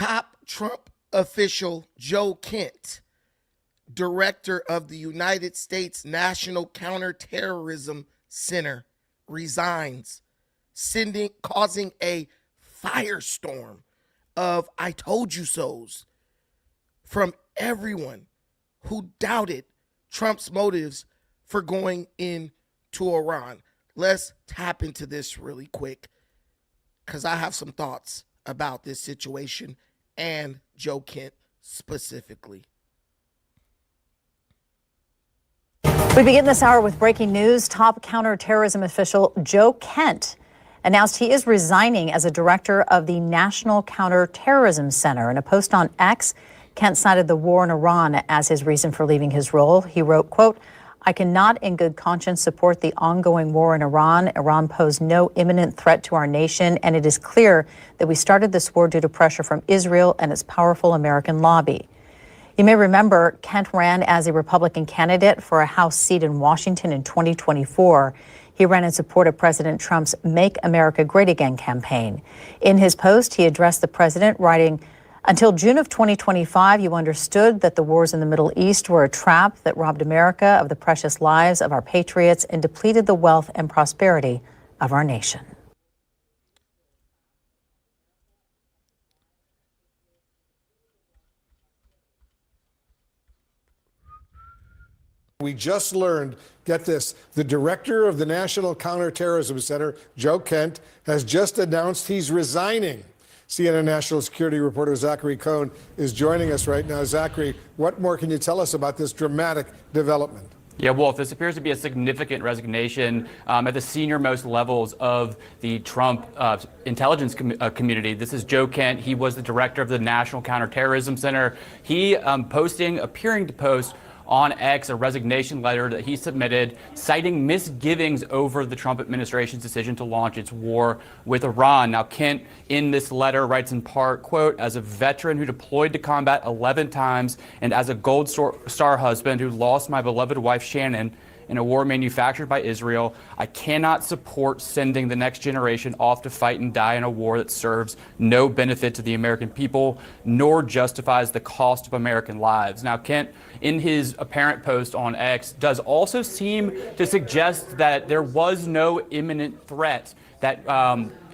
Top Trump official Joe Kent, director of the United States National Counterterrorism Center, resigns, causing a firestorm of "I told you so's" from everyone who doubted Trump's motives for going into Iran. Let's tap into this really quick because I have some thoughts about this situation and Joe Kent specifically. We begin this hour with breaking news. Top counterterrorism official Joe Kent announced he is resigning as a director of the National Counterterrorism Center. In a post on X, Kent cited the war in Iran as his reason for leaving his role. He wrote, quote, "I cannot in good conscience support the ongoing war in Iran. Iran posed no imminent threat to our nation, and it is clear that we started this war due to pressure from Israel and its powerful American lobby." You may remember Kent ran as a Republican candidate for a House seat in Washington in 2024. He ran in support of President Trump's Make America Great Again campaign. In his post, he addressed the president, writing, "Until June of 2025, you understood that the wars in the Middle East were a trap that robbed America of the precious lives of our patriots and depleted the wealth and prosperity of our nation." We just learned, get this, the director of the National Counterterrorism Center, Joe Kent, has just announced he's resigning. CNN national security reporter Zachary Cohn is joining us right now. Zachary, what more can you tell us about this dramatic development? Yeah, Wolf, this appears to be a significant resignation at the senior-most levels of the Trump intelligence community. This is Joe Kent. He was the director of the National Counterterrorism Center. He appearing to post on X a resignation letter that he submitted citing misgivings over the Trump administration's decision to launch its war with Iran. Now, Kent in this letter writes in part, quote, "As a veteran who deployed to combat 11 times and as a Gold Star husband who lost my beloved wife Shannon in a war manufactured by Israel, I cannot support sending the next generation off to fight and die in a war that serves no benefit to the American people, nor justifies the cost of American lives." Now, Kent, in his apparent post on X, does also seem to suggest that there was no imminent threat that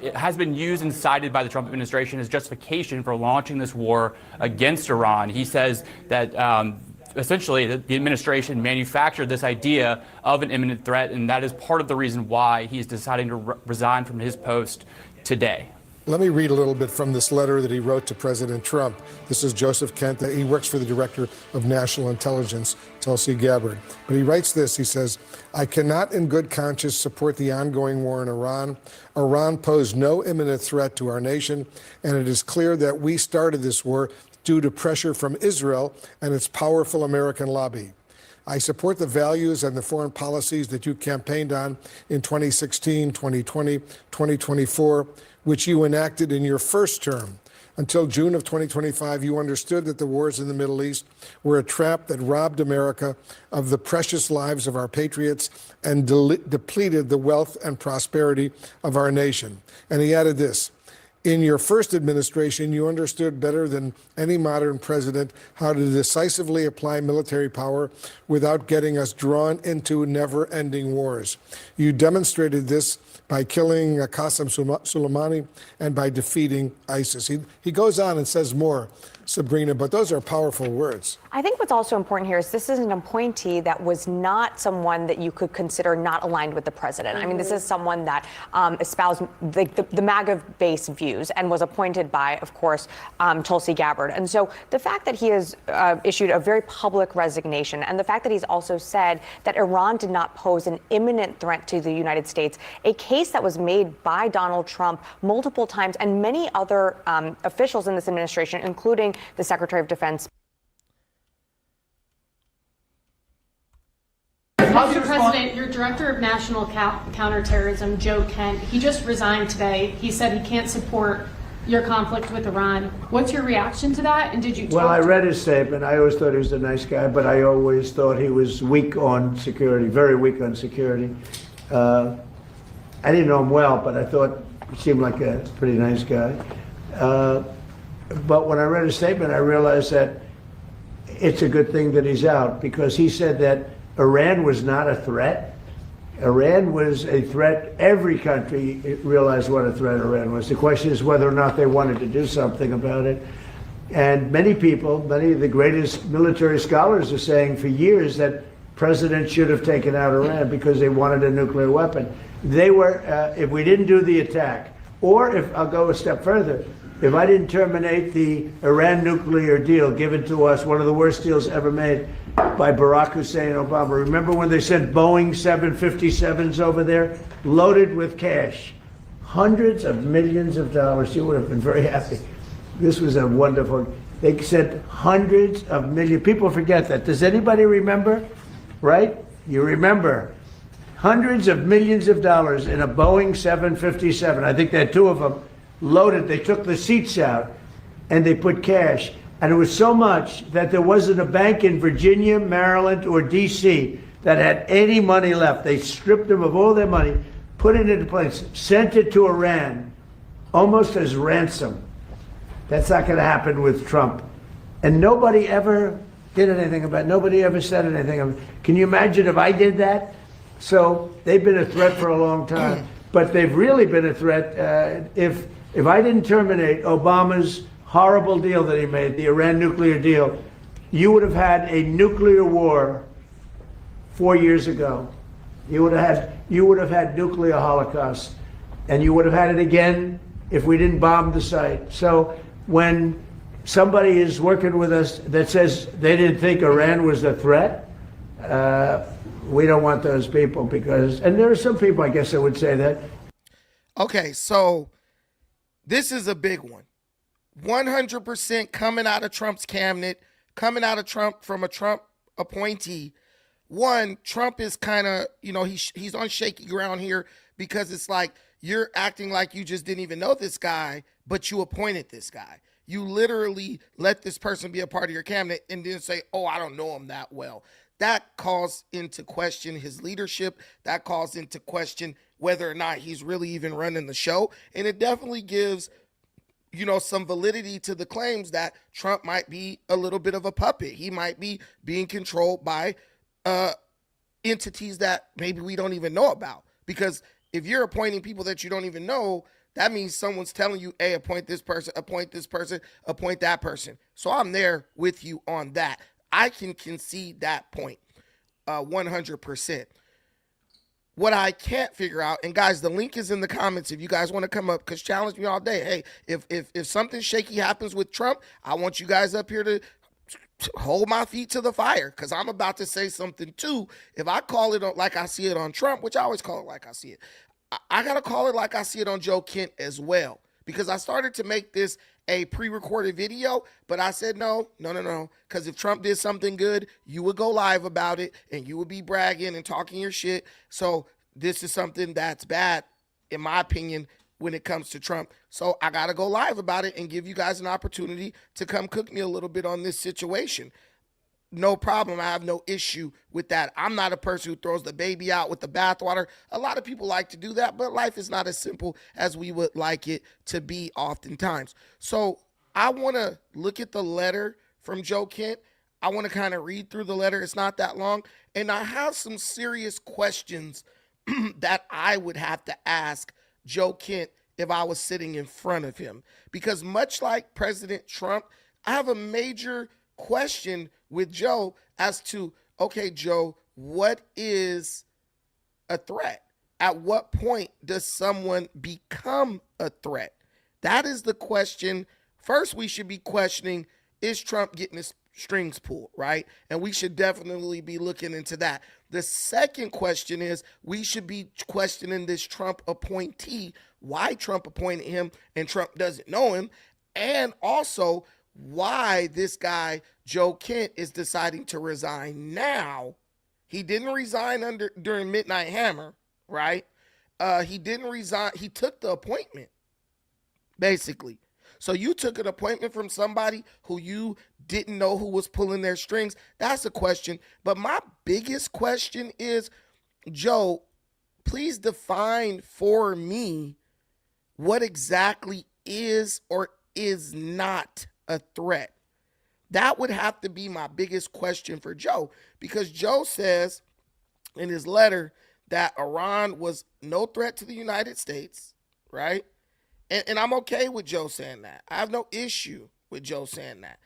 it has been used and cited by the Trump administration as justification for launching this war against Iran. He says that essentially the administration manufactured this idea of an imminent threat, and that is part of the reason why he's deciding to resign from his post today. Let me read a little bit from this letter that he wrote to President Trump. This is Joseph Kent. He works for the Director of National Intelligence, Tulsi Gabbard. But he writes this. He says, "I cannot in good conscience support the ongoing war in Iran. Iran posed no imminent threat to our nation, and it is clear that we started this war due to pressure from Israel and its powerful American lobby. I support the values and the foreign policies that you campaigned on in 2016, 2020, 2024, which you enacted in your first term. Until June of 2025, you understood that the wars in the Middle East were a trap that robbed America of the precious lives of our patriots and depleted the wealth and prosperity of our nation." And he added this, "In your first administration, you understood better than any modern president how to decisively apply military power without getting us drawn into never-ending wars. You demonstrated this by killing Qasem Soleimani and by defeating ISIS." He goes on and says more, Sabrina, but those are powerful words. I think what's also important here is this is an appointee that was not someone that you could consider not aligned with the president. I mean, this is someone that espoused the MAGA-based views and was appointed by, of course, Tulsi Gabbard. And so the fact that he has issued a very public resignation and the fact that he's also said that Iran did not pose an imminent threat to the United States, a case that was made by Donald Trump multiple times and many other officials in this administration, including the Secretary of Defense. Mr. President, your Director of National Counterterrorism, Joe Kent, he just resigned today. He said he can't support your conflict with Iran. What's your reaction to that? And did you talk Well, I read his statement. I always thought he was a nice guy, but I always thought he was weak on security, very weak on security. I didn't know him well, but I thought he seemed like a pretty nice guy. But when I read his statement, I realized that it's a good thing that he's out, because he said that Iran was not a threat. Iran was a threat. Every country realized what a threat Iran was. The question is whether or not they wanted to do something about it. And many people, many of the greatest military scholars are saying for years that president should have taken out Iran because they wanted a nuclear weapon. They were, if we didn't do the attack, or if, I'll go a step further, if I didn't terminate the Iran nuclear deal given to us, one of the worst deals ever made by Barack Hussein Obama. Remember when they sent Boeing 757s over there, loaded with cash? Hundreds of millions of dollars. You would have been very happy. This was a wonderful, they sent hundreds of millions. People forget that. Does anybody remember? Right? You remember. Hundreds of millions of dollars in a Boeing 757. I think they had two of them loaded. They took the seats out and they put cash. And it was so much that there wasn't a bank in Virginia, Maryland, or D.C. that had any money left. They stripped them of all their money, put it into place, sent it to Iran, almost as ransom. That's not going to happen with Trump. And nobody ever did anything about it. Nobody ever said anything about it. Can you imagine if I did that? So they've been a threat for a long time. But they've really been a threat. If I didn't terminate Obama's horrible deal that he made, the Iran nuclear deal, you would have had a nuclear war 4 years ago. You would have had nuclear holocaust, and you would have had it again if we didn't bomb the site. So when somebody is working with us that says they didn't think Iran was a threat, we don't want those people, because, and there are some people, I guess, that would say that. Okay, so this is a big one. 100% coming out of Trump's cabinet, coming out of Trump from a Trump appointee. One, Trump is kind of, he's on shaky ground here, because it's like you're acting like you just didn't even know this guy, but you appointed this guy. You literally let this person be a part of your cabinet and then say, oh, I don't know him that well. That calls into question his leadership. That calls into question whether or not he's really even running the show. And it definitely gives some validity to the claims that Trump might be a little bit of a puppet. He might be being controlled by entities that maybe we don't even know about. Because if you're appointing people that you don't even know, that means someone's telling you, hey, appoint this person, appoint this person, appoint that person. So I'm there with you on that. I can concede that point 100%. What I can't figure out, and guys, the link is in the comments if you guys want to come up, because challenge me all day. Hey, if something shaky happens with Trump, I want you guys up here to hold my feet to the fire, because I'm about to say something too. If I call it like I see it on Trump, which I always call it like I see it, I got to call it like I see it on Joe Kent as well, because I started to make this a pre-recorded video, but I said no, because if Trump did something good, you would go live about it and you would be bragging and talking your shit. So this is something that's bad, in my opinion, when it comes to Trump. So I got to go live about it and give you guys an opportunity to come cook me a little bit on this situation. No problem. I have no issue with that. I'm not a person who throws the baby out with the bathwater. A lot of people like to do that, but life is not as simple as we would like it to be oftentimes. So I want to look at the letter from Joe Kent. I want to kind of read through the letter. It's not that long. And I have some serious questions that I would have to ask Joe Kent if I was sitting in front of him. Because much like President Trump, I have a major question with Joe as to, okay, Joe, what is a threat? At what point does someone become a threat? That is the question. First, we should be questioning, is Trump getting his strings pulled, right? And we should definitely be looking into that. The second question is, we should be questioning this Trump appointee, why Trump appointed him and Trump doesn't know him, and also why this guy, Joe Kent, is deciding to resign now. He didn't resign during Midnight Hammer, right? He didn't resign. He took the appointment, basically. So you took an appointment from somebody who you didn't know who was pulling their strings. That's a question. But my biggest question is, Joe, please define for me what exactly is or is not a threat? That would have to be my biggest question for Joe, because Joe says in his letter that Iran was no threat to the United States, right? And I'm okay with Joe saying that. I have no issue with Joe saying that.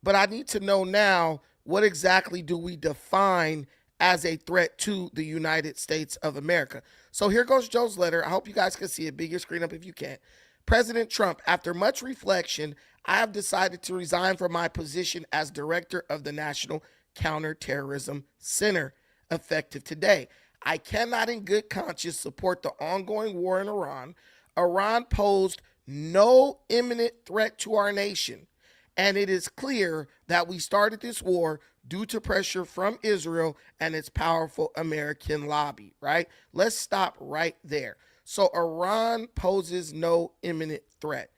But I need to know now, what exactly do we define as a threat to the United States of America? So here goes Joe's letter. I hope you guys can see it. Big your screen up if you can. President Trump, after much reflection, I have decided to resign from my position as director of the National Counterterrorism Center, effective today. I cannot in good conscience support the ongoing war in Iran. Iran posed no imminent threat to our nation, and it is clear that we started this war due to pressure from Israel and its powerful American lobby, right? Let's stop right there. So Iran poses no imminent threat.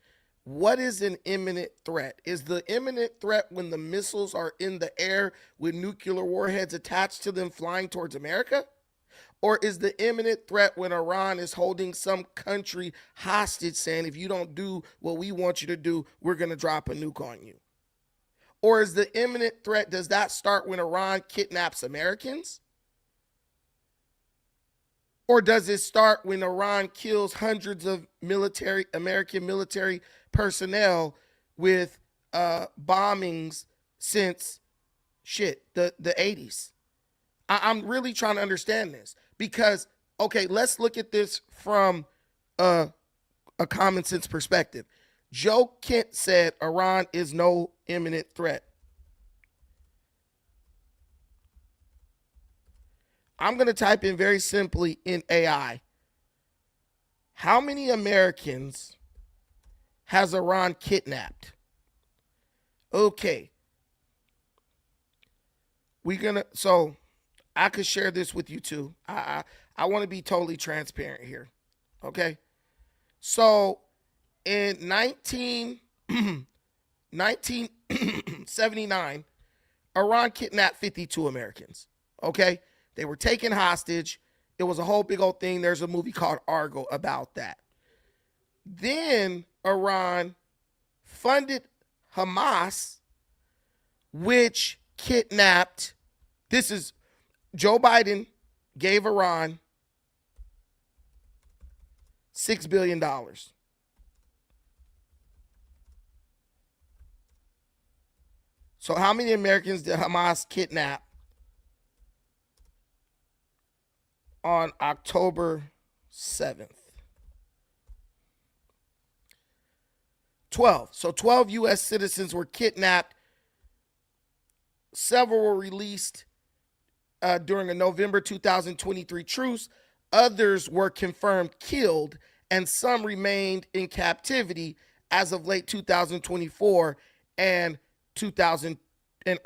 What is an imminent threat? Is the imminent threat when the missiles are in the air with nuclear warheads attached to them flying towards America? Or is the imminent threat when Iran is holding some country hostage, saying, if you don't do what we want you to do, we're going to drop a nuke on you? Or is the imminent threat, does that start when Iran kidnaps Americans? Or does it start when Iran kills hundreds of American military personnel with bombings since the 80s? I'm really trying to understand this, because, okay, let's look at this from a common sense perspective. Joe Kent said Iran is no imminent threat. I'm going to type in very simply in AI, how many Americans has Iran kidnapped? Okay. So I could share this with you too. I want to be totally transparent here. Okay. So in 1979, Iran kidnapped 52 Americans. Okay. They were taken hostage. It was a whole big old thing. There's a movie called Argo about that. Then Iran funded Hamas, which kidnapped, this is Joe Biden gave Iran $6 billion. So how many Americans did Hamas kidnap on October 7th? 12. So 12 U.S. citizens were kidnapped. Several were released during a November 2023 truce. Others were confirmed killed, and some remained in captivity as of late 2024 and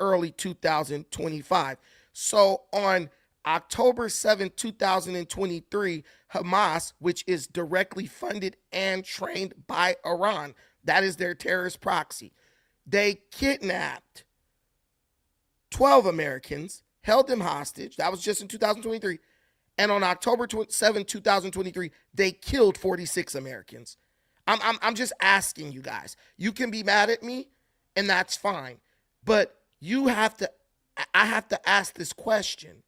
early 2025. So on October 7, 2023, Hamas, which is directly funded and trained by Iran, that is their terrorist proxy, they kidnapped 12 Americans, held them hostage. That was just in 2023. And on October 7, 2023, they killed 46 Americans. I'm just asking you guys. You can be mad at me, and that's fine. But I have to ask this question.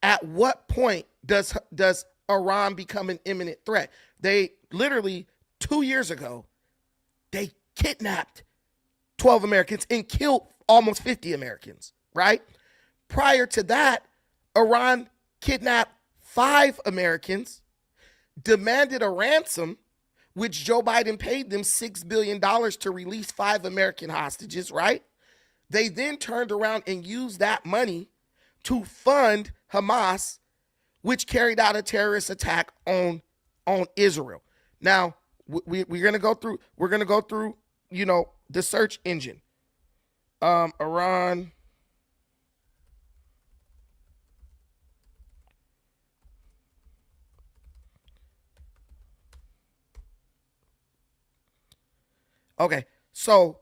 At what point does Iran become an imminent threat? They literally 2 years ago, they kidnapped 12 Americans and killed almost 50 Americans, right? Prior to that, Iran kidnapped 5 Americans, demanded a ransom, which Joe Biden paid them $6 billion to release 5 American hostages, right? They then turned around and used that money to fund Hamas, which carried out a terrorist attack on Israel. Now, we're going to go through, the search engine. Iran. Okay, so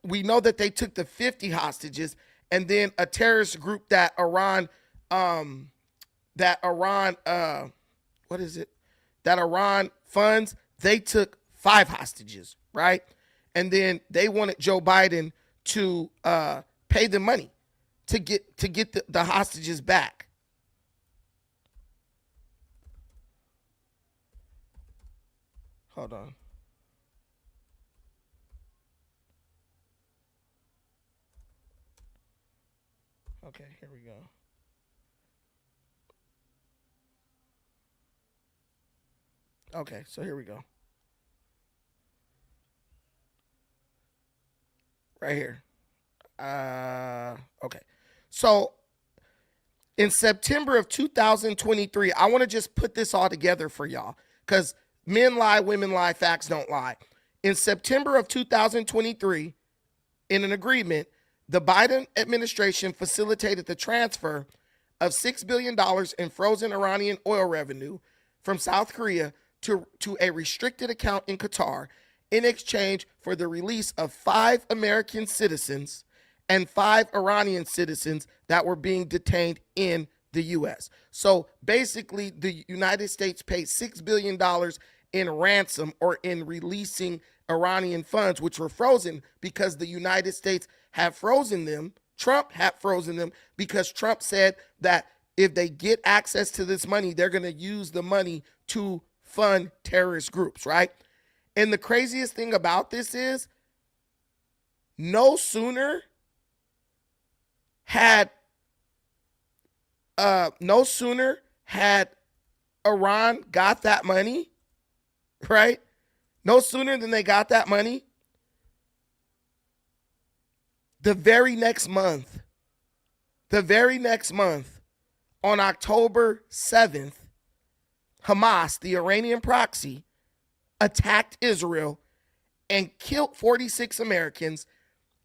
we know that they took the 50 hostages, and then a terrorist group that Iran funds, they took 5 hostages, right? And then they wanted Joe Biden to pay them money to get the hostages back. Hold on. Okay, here we go. Okay, so here we go. Right here. Okay. So in September of 2023, I want to just put this all together for y'all because men lie, women lie, facts don't lie. In September of 2023, in an agreement, the Biden administration facilitated the transfer of $6 billion in frozen Iranian oil revenue from South Korea to a restricted account in Qatar in exchange for the release of 5 American citizens and 5 Iranian citizens that were being detained in the U.S. So basically, the United States paid $6 billion in ransom or in releasing Iranian funds, which were frozen because the United States had frozen them. Trump had frozen them because Trump said that if they get access to this money, they're going to use the money to fund terrorist groups, right? And the craziest thing about this is no sooner had Iran got that money, right? No sooner than they got that money, the very next month, on October 7th, Hamas, the Iranian proxy, attacked Israel and killed 46 Americans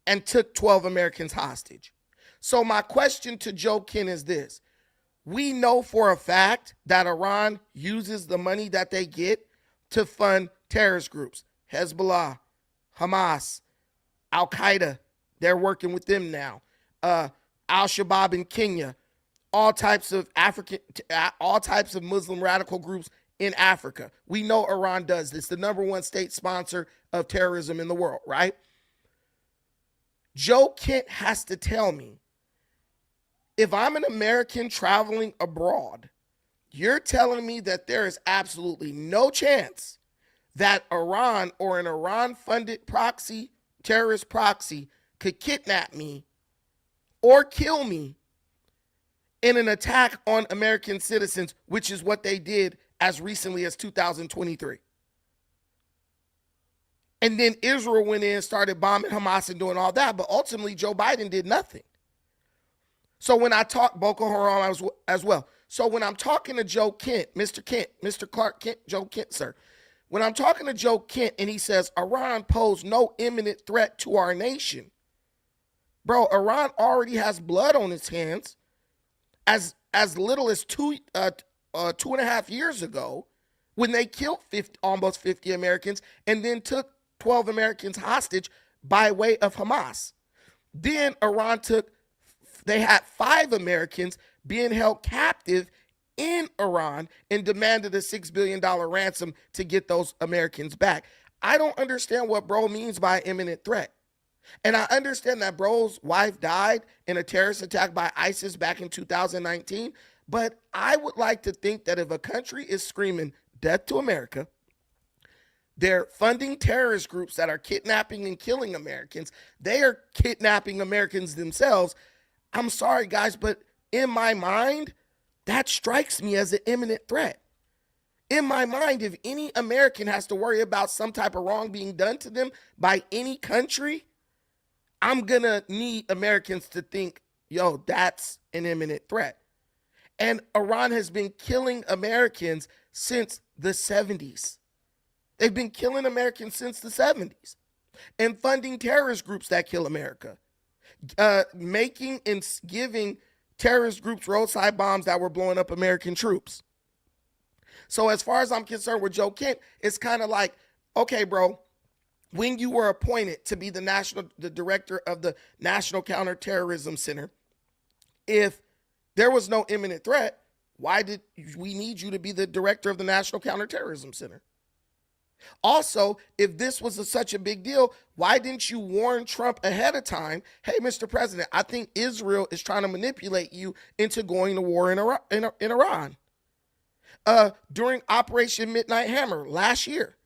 and took 12 Americans hostage. So my question to Joe Kent is this. We know for a fact that Iran uses the money that they get to fund terrorist groups. Hezbollah, Hamas, Al-Qaeda, they're working with them now. Al-Shabaab in Kenya, all types of Muslim radical groups in Africa. We know Iran does this, the number 1 state sponsor of terrorism in the world, right? Joe Kent has to tell me, if I'm an American traveling abroad, you're telling me that there is absolutely no chance that Iran or an Iran-funded proxy, terrorist proxy, could kidnap me or kill me in an attack on American citizens, which is what they did as recently as 2023. And then Israel went in and started bombing Hamas and doing all that, but ultimately Joe Biden did nothing. So when I talk Boko Haram as well. So when I'm talking to Joe Kent, Mr. Clark Kent, Joe Kent, sir, when I'm talking to Joe Kent and he says Iran posed no imminent threat to our nation, bro, Iran already has blood on its hands. As little as 2.5 years ago, when they killed almost 50 Americans and then took 12 Americans hostage by way of Hamas. Then Iran they had 5 Americans being held captive in Iran and demanded a $6 billion ransom to get those Americans back. I don't understand what bro means by imminent threat. And I understand that bro's wife died in a terrorist attack by ISIS back in 2019. But I would like to think that if a country is screaming death to America, they're funding terrorist groups that are kidnapping and killing Americans, they are kidnapping Americans themselves. I'm sorry, guys, but in my mind, that strikes me as an imminent threat. In my mind, if any American has to worry about some type of wrong being done to them by any country, I'm going to need Americans to think, yo, that's an imminent threat. And Iran has been killing Americans since the 70s. They've been killing Americans since the 70s and funding terrorist groups that kill America, making and giving terrorist groups roadside bombs that were blowing up American troops. So as far as I'm concerned with Joe Kent, it's kind of like, okay, bro, when you were appointed to be the director of the National Counterterrorism Center, if there was no imminent threat, why did we need you to be the director of the National Counterterrorism Center? Also, if this was such a big deal, why didn't you warn Trump ahead of time? Hey, Mr. President, I think Israel is trying to manipulate you into going to war in Iran. During Operation Midnight Hammer last year,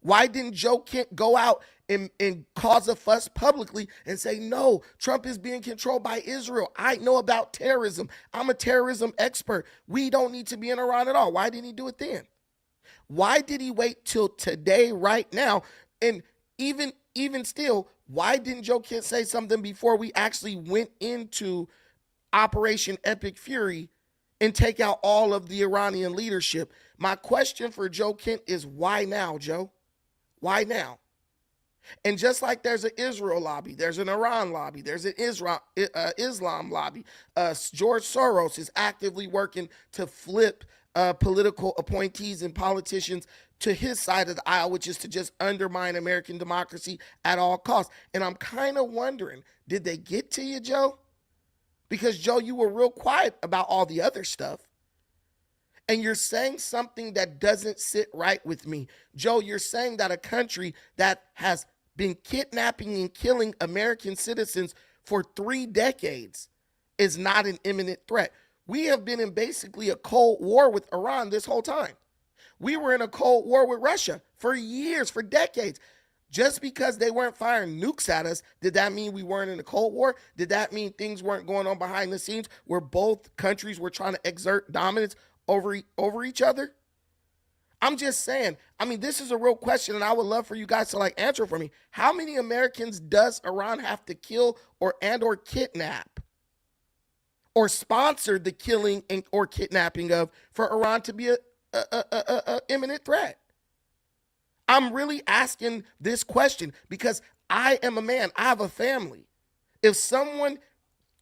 why didn't Joe Kent go out and cause a fuss publicly and say, no, Trump is being controlled by Israel. I know about terrorism. I'm a terrorism expert. We don't need to be in Iran at all. Why didn't he do it then? Why did he wait till today, right now? And even still, why didn't Joe Kent say something before we actually went into Operation Epic Fury and take out all of the Iranian leadership? My question for Joe Kent is, why now, Joe? Why now? And just like there's an Israel lobby, there's an Iran lobby, there's an Islam lobby. George Soros is actively working to flip political appointees and politicians to his side of the aisle, which is to just undermine American democracy at all costs. And I'm kind of wondering, did they get to you, Joe? Because, Joe, you were real quiet about all the other stuff. And you're saying something that doesn't sit right with me. Joe, you're saying that a country that has been kidnapping and killing American citizens for 3 decades is not an imminent threat. We have been in basically a Cold War with Iran this whole time. We were in a Cold War with Russia for years, for decades. Just because they weren't firing nukes at us, did that mean we weren't in a Cold War? Did that mean things weren't going on behind the scenes where both countries were trying to exert dominance over each other? I'm just saying, I mean, this is a real question, and I would love for you guys to answer for me. How many Americans does Iran have to kill or kidnap or sponsor the killing or kidnapping of for Iran to be a imminent threat? I'm really asking this question because I am a man. I have a family. If someone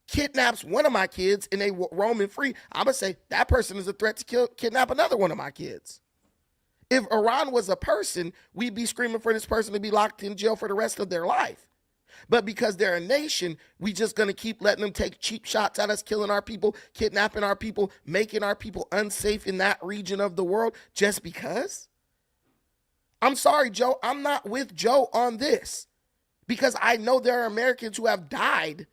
kidnaps one of my kids and they roaming free, I'm going to say that person is a threat to kidnap another one of my kids. If Iran was a person, we'd be screaming for this person to be locked in jail for the rest of their life. But because they're a nation, we just going to keep letting them take cheap shots at us, killing our people, kidnapping our people, making our people unsafe in that region of the world just because? I'm sorry, Joe. I'm not with Joe on this because I know there are Americans who have died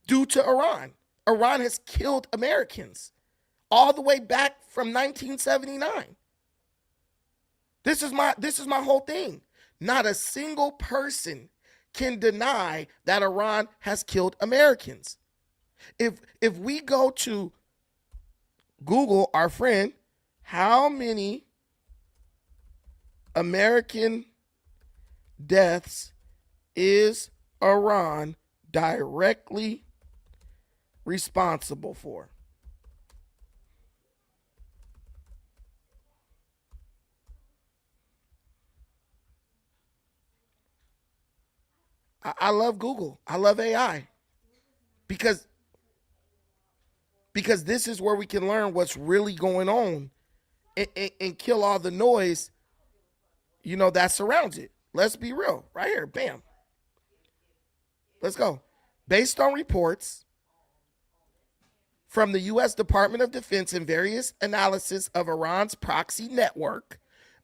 due to Iran. Iran has killed Americans all the way back from 1979. This is my whole thing. Not a single person can deny that Iran has killed Americans. If we go to Google, our friend, how many American deaths is Iran directly responsible for? I love Google. I love AI because this is where we can learn what's really going on and kill all the noise, that surrounds it. Let's be real. Right here. Bam. Let's go. Based on reports from the U.S. Department of Defense and various analysis of Iran's proxy network,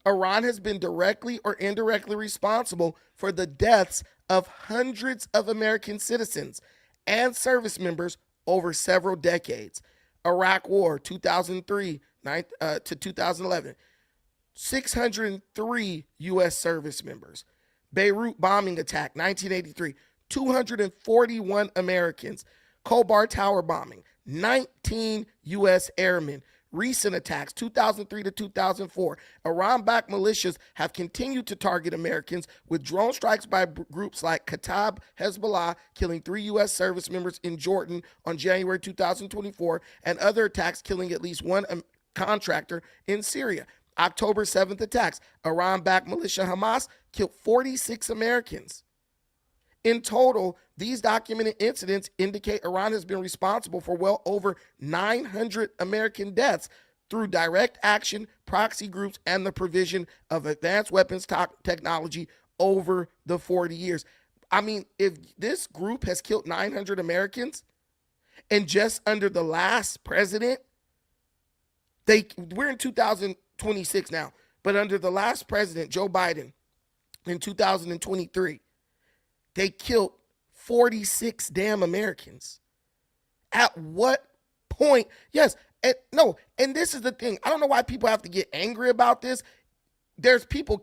Iran has been directly or indirectly responsible for the deaths of hundreds of American citizens and service members over several decades. Iraq War, 2003 to 2011, 603 U.S. service members. Beirut bombing attack, 1983, 241 Americans. Khobar Tower bombing, 19 U.S. airmen. Recent attacks, 2003 to 2004. Iran-backed militias have continued to target Americans with drone strikes by groups like Kataib Hezbollah, killing 3 U.S. service members in Jordan on January 2024, and other attacks killing at least 1 contractor in Syria. October 7th attacks, Iran-backed militia Hamas killed 46 Americans. In total, these documented incidents indicate Iran has been responsible for well over 900 American deaths through direct action, proxy groups, and the provision of advanced weapons technology over the 40 years. I mean, if this group has killed 900 Americans, and just under the last president, we're in 2026 now. But under the last president, Joe Biden, in 2023, they killed 46 damn Americans. At what point? Yes. And no, and this is the thing. I don't know why people have to get angry about this. There's people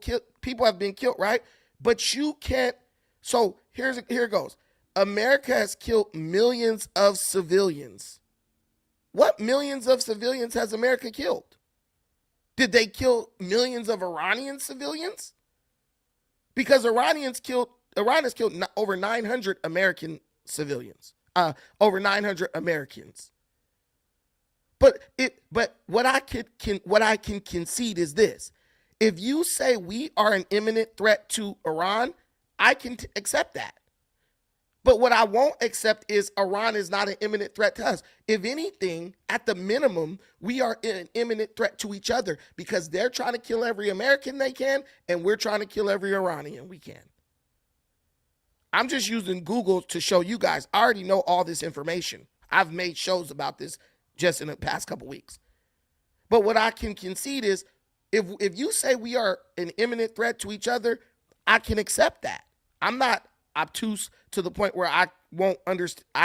have been killed, right? But you can't. So here it goes. America has killed millions of civilians. What millions of civilians has America killed? Did they kill millions of Iranian civilians? Because Iran has killed over 900 American civilians, over 900 Americans. But what I can concede is this: if you say we are an imminent threat to Iran, I can accept that. But what I won't accept is Iran is not an imminent threat to us. If anything, at the minimum, we are an imminent threat to each other because they're trying to kill every American they can, and we're trying to kill every Iranian we can. I'm just using Google to show you guys. I already know all this information. I've made shows about this just in the past couple weeks. But what I can concede is if you say we are an imminent threat to each other, I can accept that. I'm not obtuse to the point where I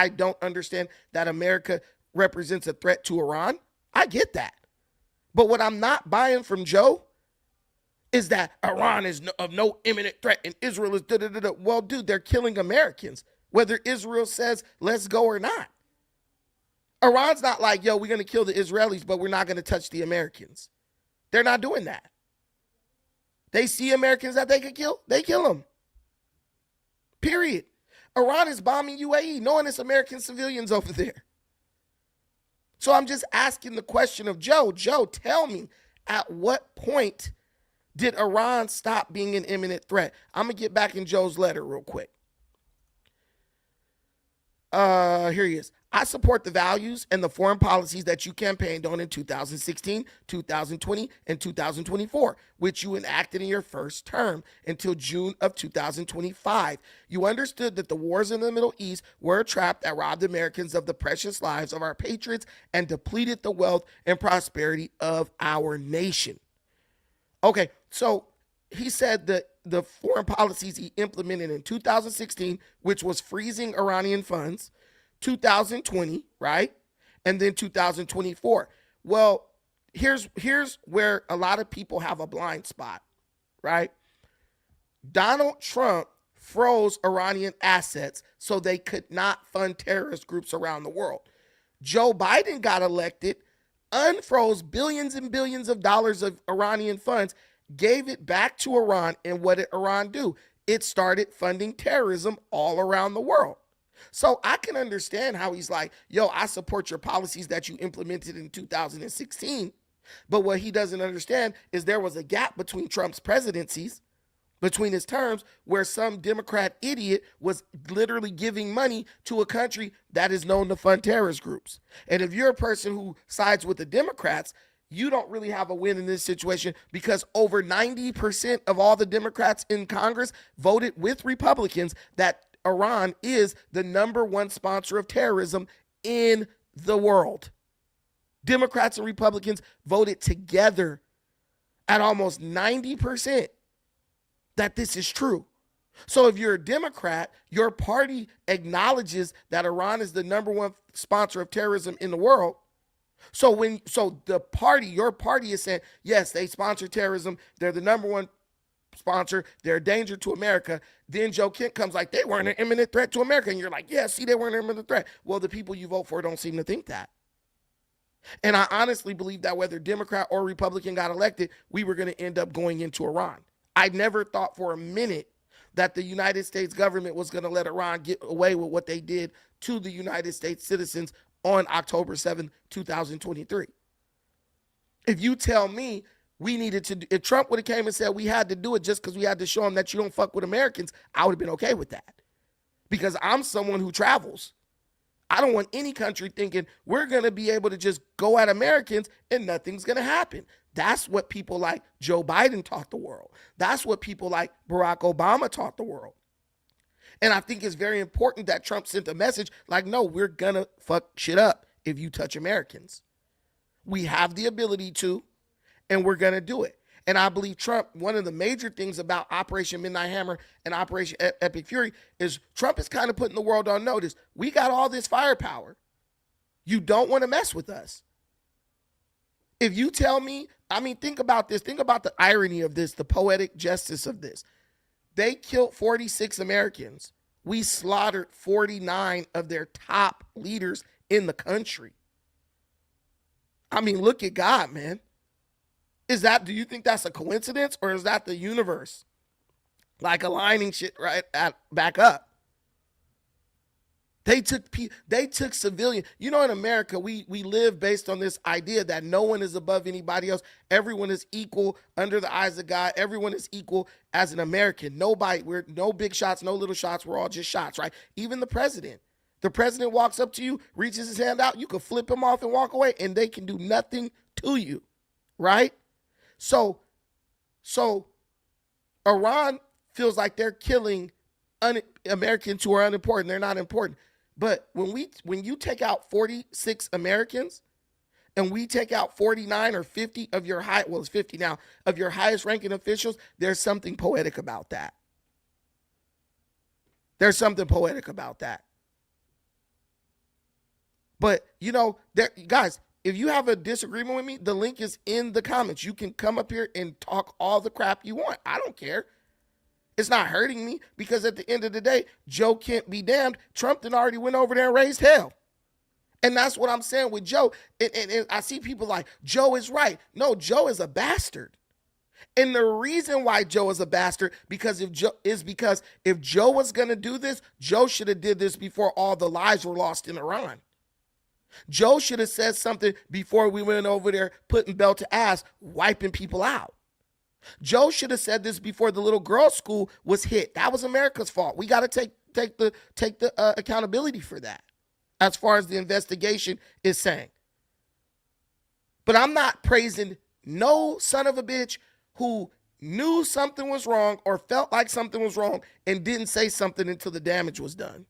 don't understand that America represents a threat to Iran. I get that. But what I'm not buying from Joe is that Iran is of no imminent threat and Israel is da-da-da-da. Well, dude, they're killing Americans, whether Israel says let's go or not. Iran's not like, yo, we're going to kill the Israelis, but we're not going to touch the Americans. They're not doing that. They see Americans that they could kill, they kill them. Period. Iran is bombing UAE, knowing it's American civilians over there. So I'm just asking the question of Joe. Joe, tell me, at what point did Iran stop being an imminent threat? I'm going to get back in Joe's letter real quick. Here he is. I support the values and the foreign policies that you campaigned on in 2016, 2020, and 2024, which you enacted in your first term until June of 2025. You understood that the wars in the Middle East were a trap that robbed Americans of the precious lives of our patriots and depleted the wealth and prosperity of our nation. Okay, so he said that the foreign policies he implemented in 2016, which was freezing Iranian funds, 2020, right? And then 2024. Well, here's where a lot of people have a blind spot, right? Donald Trump froze Iranian assets so they could not fund terrorist groups around the world. Joe Biden got elected, unfroze billions and billions of dollars of Iranian funds, gave it back to Iran, and what did Iran do? It started funding terrorism all around the world. So I can understand how he's like, yo, I support your policies that you implemented in 2016. But what he doesn't understand is there was a gap between Trump's presidencies, between his terms, where some Democrat idiot was literally giving money to a country that is known to fund terrorist groups. And if you're a person who sides with the Democrats, you don't really have a win in this situation because over 90% of all the Democrats in Congress voted with Republicans that Iran is the number one sponsor of terrorism in the world. Democrats and Republicans voted together at almost 90% that this is true. So if you're a Democrat, your party acknowledges that Iran is the number one sponsor of terrorism in the world. So your party is saying, yes, they sponsor terrorism. They're the number one sponsor. They're a danger to America. Then Joe Kent comes like, they weren't an imminent threat to America. And you're like, yeah, see, they weren't an imminent threat. Well, the people you vote for don't seem to think that. And I honestly believe that whether Democrat or Republican got elected, we were going to end up going into Iran. I never thought for a minute that the United States government was going to let Iran get away with what they did to the United States citizens on October 7th, 2023. If you tell me we needed to, if Trump would have came and said we had to do it just because we had to show him that you don't fuck with Americans, I would have been okay with that. Because I'm someone who travels. I don't want any country thinking we're going to be able to just go at Americans and nothing's going to happen. That's what people like Joe Biden taught the world. That's what people like Barack Obama taught the world. And I think it's very important that Trump sent a message like, no, we're going to fuck shit up if you touch Americans. We have the ability to, and we're going to do it. And I believe Trump, one of the major things about Operation Midnight Hammer and Operation Epic Fury is Trump is kind of putting the world on notice. We got all this firepower. You don't want to mess with us. If you tell me, I mean, think about this. Think about the irony of this, the poetic justice of this. They killed 46 Americans. We slaughtered 49 of their top leaders in the country. I mean, look at God, man. Do you think that's a coincidence, or is that the universe like aligning shit back up? They took civilian. You know, in America, we live based on this idea that no one is above anybody else. Everyone is equal under the eyes of God. Everyone is equal as an American. We're no big shots, no little shots. We're all just shots, right? Even the president. The president walks up to you, reaches his hand out. You can flip him off and walk away, and they can do nothing to you, right? So Iran feels like they're killing Americans who are unimportant. They're not important. But when you take out 46 Americans and we take out 49 or 50 of your it's 50 now, of your highest ranking officials, there's something poetic about that. There's something poetic about that. But, you know, guys, if you have a disagreement with me, the link is in the comments. You can come up here and talk all the crap you want. I don't care. It's not hurting me, because at the end of the day, Joe Kent be damned. Trump done already went over there and raised hell. And that's what I'm saying with Joe. And I see people like, Joe is right. No, Joe is a bastard. And the reason why Joe is a bastard because if Joe was going to do this, Joe should have did this before all the lives were lost in Iran. Joe should have said something before we went over there putting belt to ass, wiping people out. Joe should have said this before the little girls' school was hit. That was America's fault. We got to take the accountability for that, as far as the investigation is saying. But I'm not praising no son of a bitch who knew something was wrong or felt like something was wrong and didn't say something until the damage was done.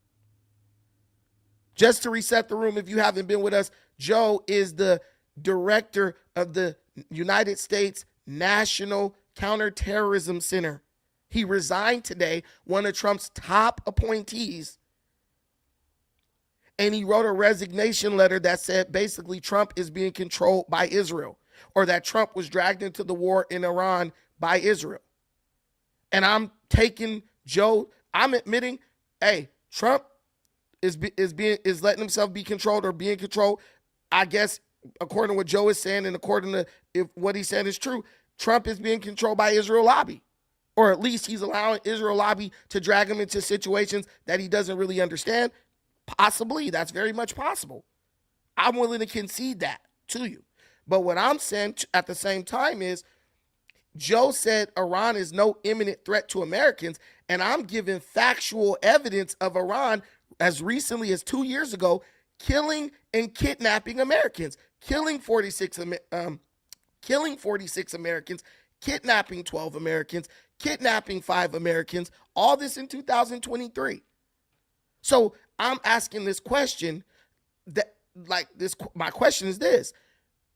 Just to reset the room, if you haven't been with us, Joe is the director of the United States National Counterterrorism Center. He resigned today, one of Trump's top appointees. And he wrote a resignation letter that said basically Trump is being controlled by Israel, or that Trump was dragged into the war in Iran by Israel. And I'm taking Joe, I'm admitting, hey, Trump is letting himself be controlled or being controlled. I guess according to what Joe is saying and according to if what he said is true, Trump is being controlled by Israel lobby, or at least he's allowing Israel lobby to drag him into situations that he doesn't really understand. Possibly, that's very much possible. I'm willing to concede that to you. But what I'm saying at the same time is Joe said Iran is no imminent threat to Americans, and I'm giving factual evidence of Iran as recently as 2 years ago killing and kidnapping Americans, killing 46 Americans, kidnapping 12 Americans, kidnapping 5 Americans, all this in 2023. So I'm asking this question my question is this: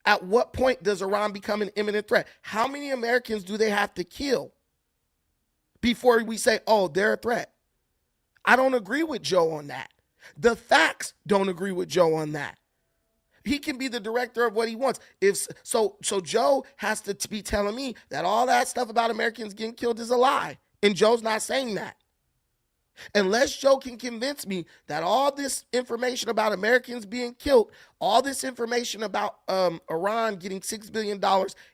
at what point does Iran become an imminent threat? How many Americans do they have to kill before we say, oh, they're a threat? I don't agree with Joe on that. The facts don't agree with Joe on that. He can be the director of what he wants. So Joe has to be telling me that all that stuff about Americans getting killed is a lie. And Joe's not saying that. Unless Joe can convince me that all this information about Americans being killed, all this information about Iran getting $6 billion,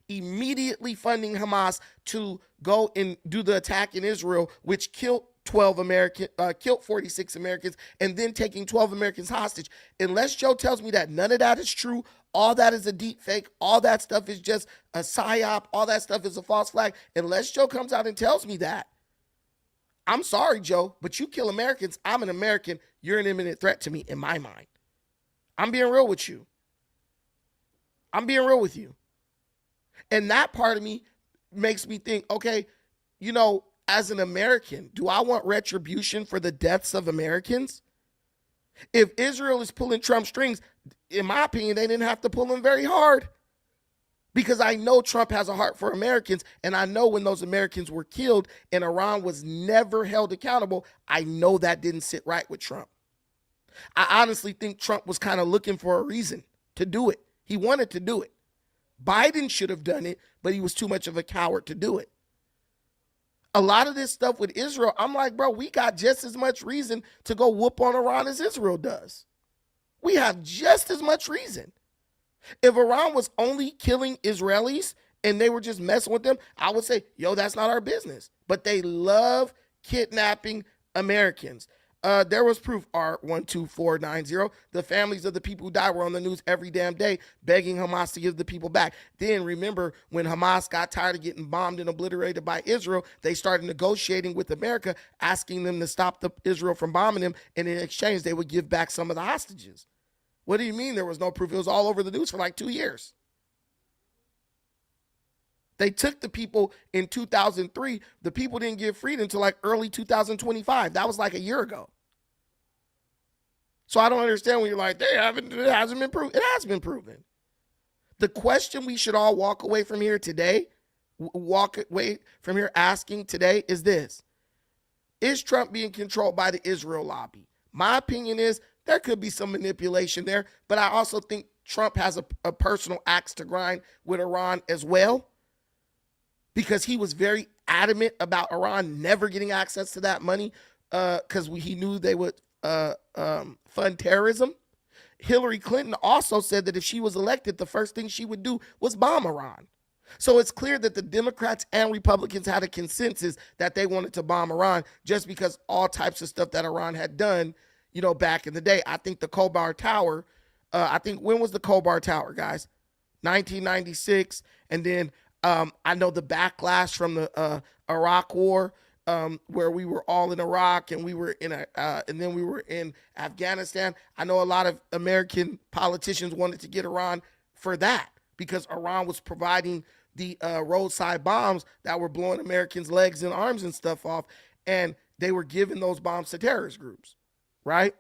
immediately funding Hamas to go and do the attack in Israel, which killed 46 Americans, and then taking 12 Americans hostage. Unless Joe tells me that none of that is true, all that is a deep fake, all that stuff is just a psyop, all that stuff is a false flag. Unless Joe comes out and tells me that, I'm sorry, Joe, but you kill Americans. I'm an American. You're an imminent threat to me in my mind. I'm being real with you. I'm being real with you. And that part of me makes me think, okay, you know, as an American, do I want retribution for the deaths of Americans? If Israel is pulling Trump strings, in my opinion, they didn't have to pull them very hard. Because I know Trump has a heart for Americans, and I know when those Americans were killed and Iran was never held accountable, I know that didn't sit right with Trump. I honestly think Trump was kind of looking for a reason to do it. He wanted to do it. Biden should have done it, but he was too much of a coward to do it. A lot of this stuff with Israel, I'm like, bro, we got just as much reason to go whoop on Iran as Israel does. We have just as much reason. If Iran was only killing Israelis and they were just messing with them, I would say, yo, that's not our business. But they love kidnapping Americans. There was proof, R12490. The families of the people who died were on the news every damn day begging Hamas to give the people back. Then remember when Hamas got tired of getting bombed and obliterated by Israel, they started negotiating with America, asking them to stop Israel from bombing them, and in exchange they would give back some of the hostages. What do you mean there was no proof? It was all over the news for like 2 years. They took the people in 2003. The people didn't get freed until like early 2025. That was like a year ago. So I don't understand when you're like, it hasn't been proven. It has been proven. The question we should all walk away from here asking today is this. Is Trump being controlled by the Israel lobby? My opinion is there could be some manipulation there, but I also think Trump has a personal axe to grind with Iran as well, because he was very adamant about Iran never getting access to that money because he knew they would fund terrorism. Hillary Clinton also said that if she was elected, the first thing she would do was bomb Iran. So it's clear that the Democrats and Republicans had a consensus that they wanted to bomb Iran just because all types of stuff that Iran had done, back in the day. I think the Khobar Tower, when was the Khobar Tower, guys? 1996. And then I know the backlash from the Iraq War, where we were all in Iraq and we were and then we were in Afghanistan. I know a lot of American politicians wanted to get Iran for that because Iran was providing the roadside bombs that were blowing Americans' legs and arms and stuff off, and they were giving those bombs to terrorist groups, right?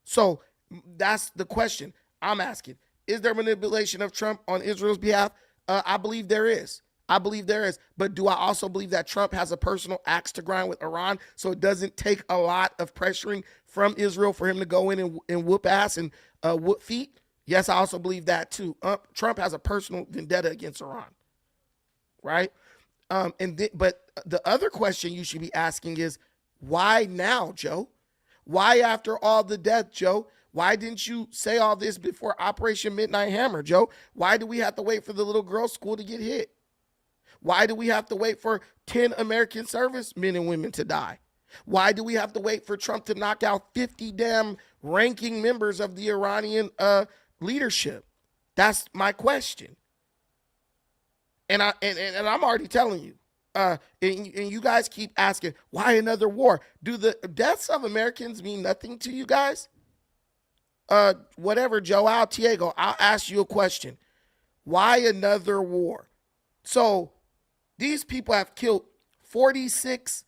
So that's the question I'm asking. Is there manipulation of Trump on Israel's behalf? I believe there is. But do I also believe that Trump has a personal axe to grind with Iran, so it doesn't take a lot of pressuring from Israel for him to go in and whoop ass and whoop feet? Yes, I also believe that too. Trump has a personal vendetta against Iran, right? But the other question you should be asking is, why now, Joe? Why after all the death, Joe? Why didn't you say all this before Operation Midnight Hammer, Joe? Why do we have to wait for the little girls' school to get hit? Why do we have to wait for 10 American servicemen and women to die? Why do we have to wait for Trump to knock out 50 damn ranking members of the Iranian leadership? That's my question. And I'm already telling you. And you guys keep asking, why another war? Do the deaths of Americans mean nothing to you guys? Whatever, Joao Tiago, I'll ask you a question. Why another war? So these people have killed 46.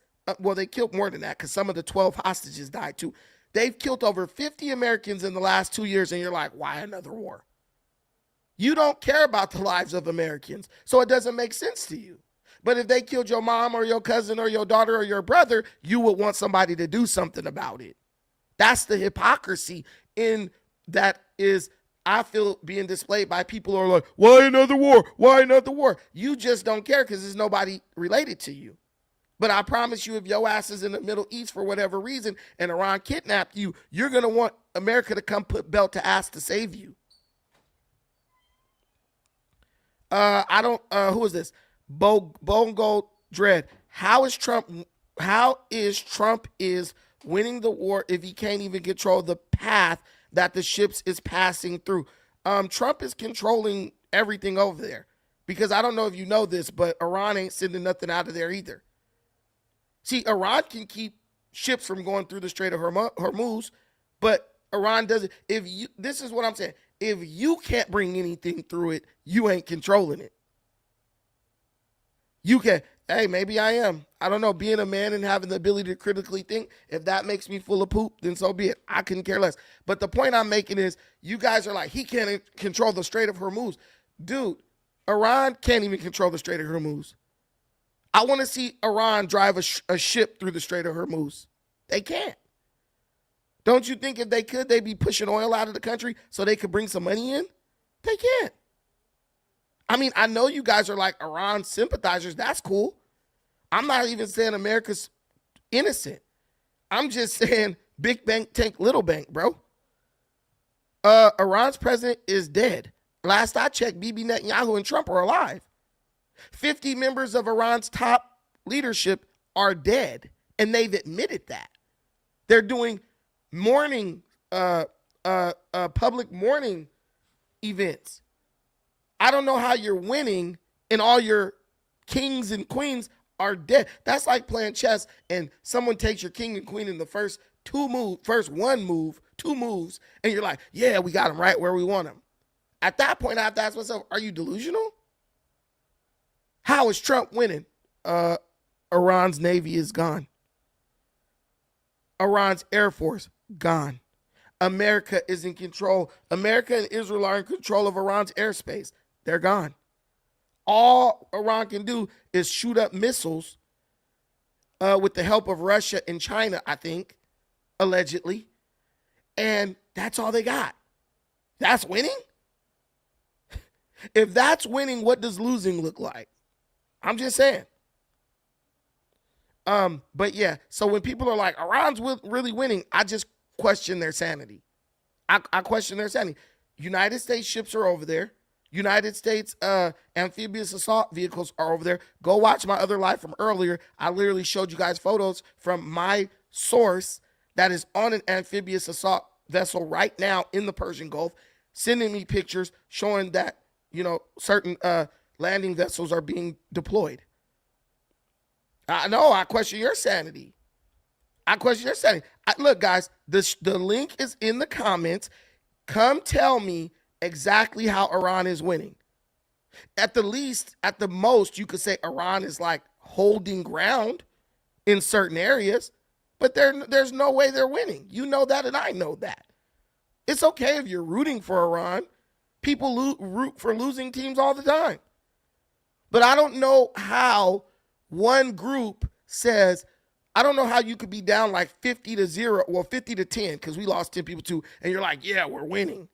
They killed more than that because some of the 12 hostages died too. They've killed over 50 Americans in the last 2 years, and you're like, why another war? You don't care about the lives of Americans, so it doesn't make sense to you. But if they killed your mom or your cousin or your daughter or your brother, you would want somebody to do something about it. That's the hypocrisy in that is, I feel, being displayed by people who are like, why another war? Why another war? You just don't care because there's nobody related to you. But I promise you, if your ass is in the Middle East for whatever reason and Iran kidnapped you, you're going to want America to come put belt to ass to save you. Who is this? Bongo Dread. How is Trump winning the war if he can't even control the path that the ships is passing through? Trump is controlling everything over there, because I don't know if you know this, but Iran ain't sending nothing out of there either. See, Iran can keep ships from going through the Strait of Hormuz, but Iran doesn't. This is what I'm saying. If you can't bring anything through it, you ain't controlling it. You can, hey, maybe I am. I don't know, being a man and having the ability to critically think, if that makes me full of poop, then so be it. I couldn't care less. But the point I'm making is, you guys are like, he can't control the Strait of Hormuz. Dude, Iran can't even control the Strait of Hormuz. I want to see Iran drive a ship through the Strait of Hormuz. They can't. Don't you think if they could, they'd be pushing oil out of the country so they could bring some money in? They can't. I mean, I know you guys are like Iran sympathizers. That's cool. I'm not even saying America's innocent. I'm just saying big bank tank little bank, bro. Iran's president is dead. Last I checked, Bibi Netanyahu and Trump are alive. 50 members of Iran's top leadership are dead, and they've admitted that. They're doing mourning, public mourning events. I don't know how you're winning and all your kings and queens are dead. That's like playing chess and someone takes your king and queen in the first two moves, and you're like, yeah, we got them right where we want them. At that point, I have to ask myself, are you delusional? How is Trump winning? Iran's Navy is gone. Iran's Air Force, gone. America is in control. America and Israel are in control of Iran's airspace. They're gone. All Iran can do is shoot up missiles with the help of Russia and China, I think, allegedly. And that's all they got. That's winning? If that's winning, what does losing look like? I'm just saying. But yeah, so when people are like, Iran's really winning, I just question their sanity. I question their sanity. United States ships are over there. United States amphibious assault vehicles are over there. Go watch my other live from earlier. I literally showed you guys photos from my source that is on an amphibious assault vessel right now in the Persian Gulf, sending me pictures showing that, you know, certain landing vessels are being deployed. I know, I question your sanity. Look, guys, the link is in the comments. Come tell me exactly how Iran is winning. At the least, at the most, you could say Iran is like holding ground in certain areas, but there's no way they're winning. You know that, and I know that. It's okay if you're rooting for Iran. People root for losing teams all the time. But I don't know how one group says, I don't know how you could be down like 50-0 or 50-10 because we lost 10 people too, and you're like, yeah, we're winning.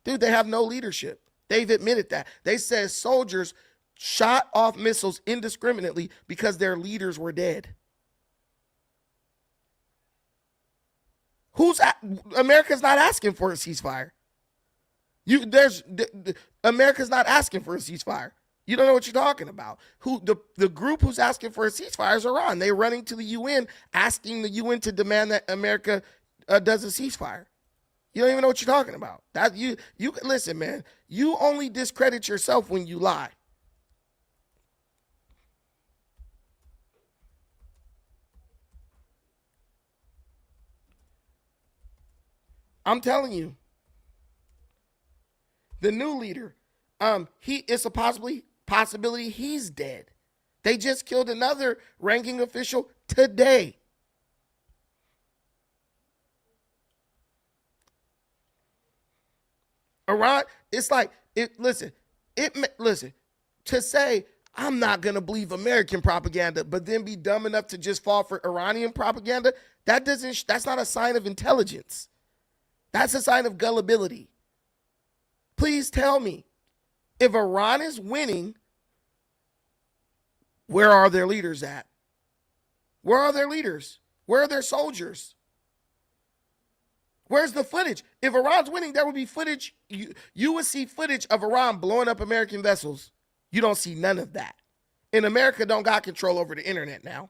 Dude, they have no leadership. They've admitted that. They said soldiers shot off missiles indiscriminately because their leaders were dead. America's not asking for a ceasefire. America's not asking for a ceasefire. You don't know what you're talking about. The group who's asking for a ceasefire is Iran. They're running to the UN, asking the UN to demand that America does a ceasefire. You don't even know what you're talking about. That you listen, man. You only discredit yourself when you lie. I'm telling you. The new leader, it's a possibility he's dead. They just killed another ranking official today. Iran, it's like, listen, to say, I'm not going to believe American propaganda, but then be dumb enough to just fall for Iranian propaganda, that's not a sign of intelligence. That's a sign of gullibility. Please tell me, if Iran is winning, where are their leaders at? Where are their leaders? Where are their soldiers? Where's the footage? If Iran's winning, there would be footage. You would see footage of Iran blowing up American vessels. You don't see none of that. And America don't got control over the internet now.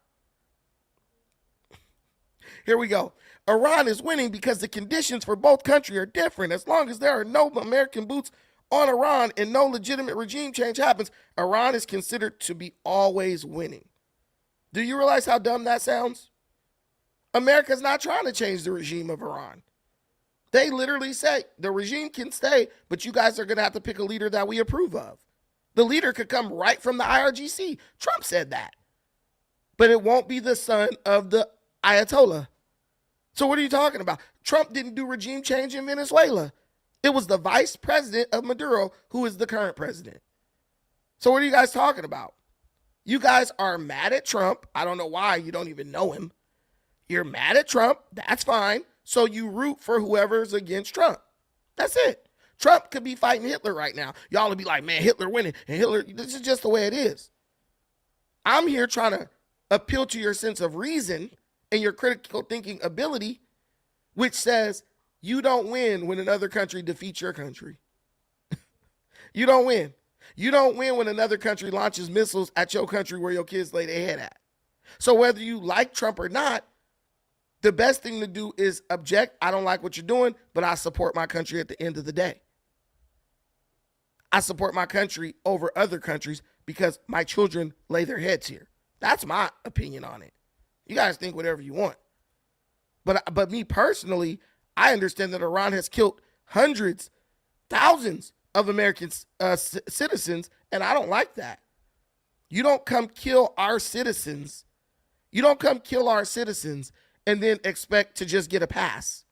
Here we go. Iran is winning because the conditions for both countries are different. As long as there are no American boots on Iran and no legitimate regime change happens, Iran is considered to be always winning. Do you realize how dumb that sounds? America's not trying to change the regime of Iran. They literally say the regime can stay, but you guys are going to have to pick a leader that we approve of. The leader could come right from the IRGC. Trump said that. But it won't be the son of the Ayatollah. So what are you talking about? Trump didn't do regime change in Venezuela. It was the vice president of Maduro who is the current president. So what are you guys talking about? You guys are mad at Trump. I don't know why. You don't even know him. You're mad at Trump. That's fine. So you root for whoever's against Trump. That's it. Trump could be fighting Hitler right now. Y'all would be like, man, Hitler winning. And Hitler, this is just the way it is. I'm here trying to appeal to your sense of reason and your critical thinking ability, which says you don't win when another country defeats your country. You don't win. You don't win when another country launches missiles at your country where your kids lay their head at. So whether you like Trump or not, the best thing to do is object. I don't like what you're doing, but I support my country at the end of the day. I support my country over other countries because my children lay their heads here. That's my opinion on it. You guys think whatever you want. But me personally, I understand that Iran has killed hundreds, thousands of American citizens, and I don't like that. You don't come kill our citizens. You don't come kill our citizens and then expect to just get a pass.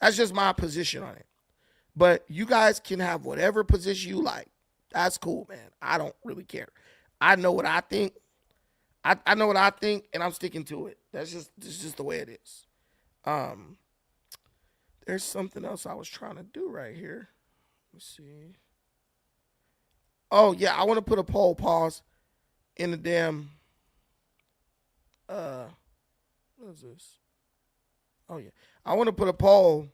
That's just my position on it. But you guys can have whatever position you like. That's cool, man. I don't really care. I know what I think. I know what I think, and I'm sticking to it. This is just the way it is. There's something else I was trying to do right here. Let's see. Oh, yeah, I want to put a poll, pause, in the damn, what is this? Oh, yeah. I want to put a poll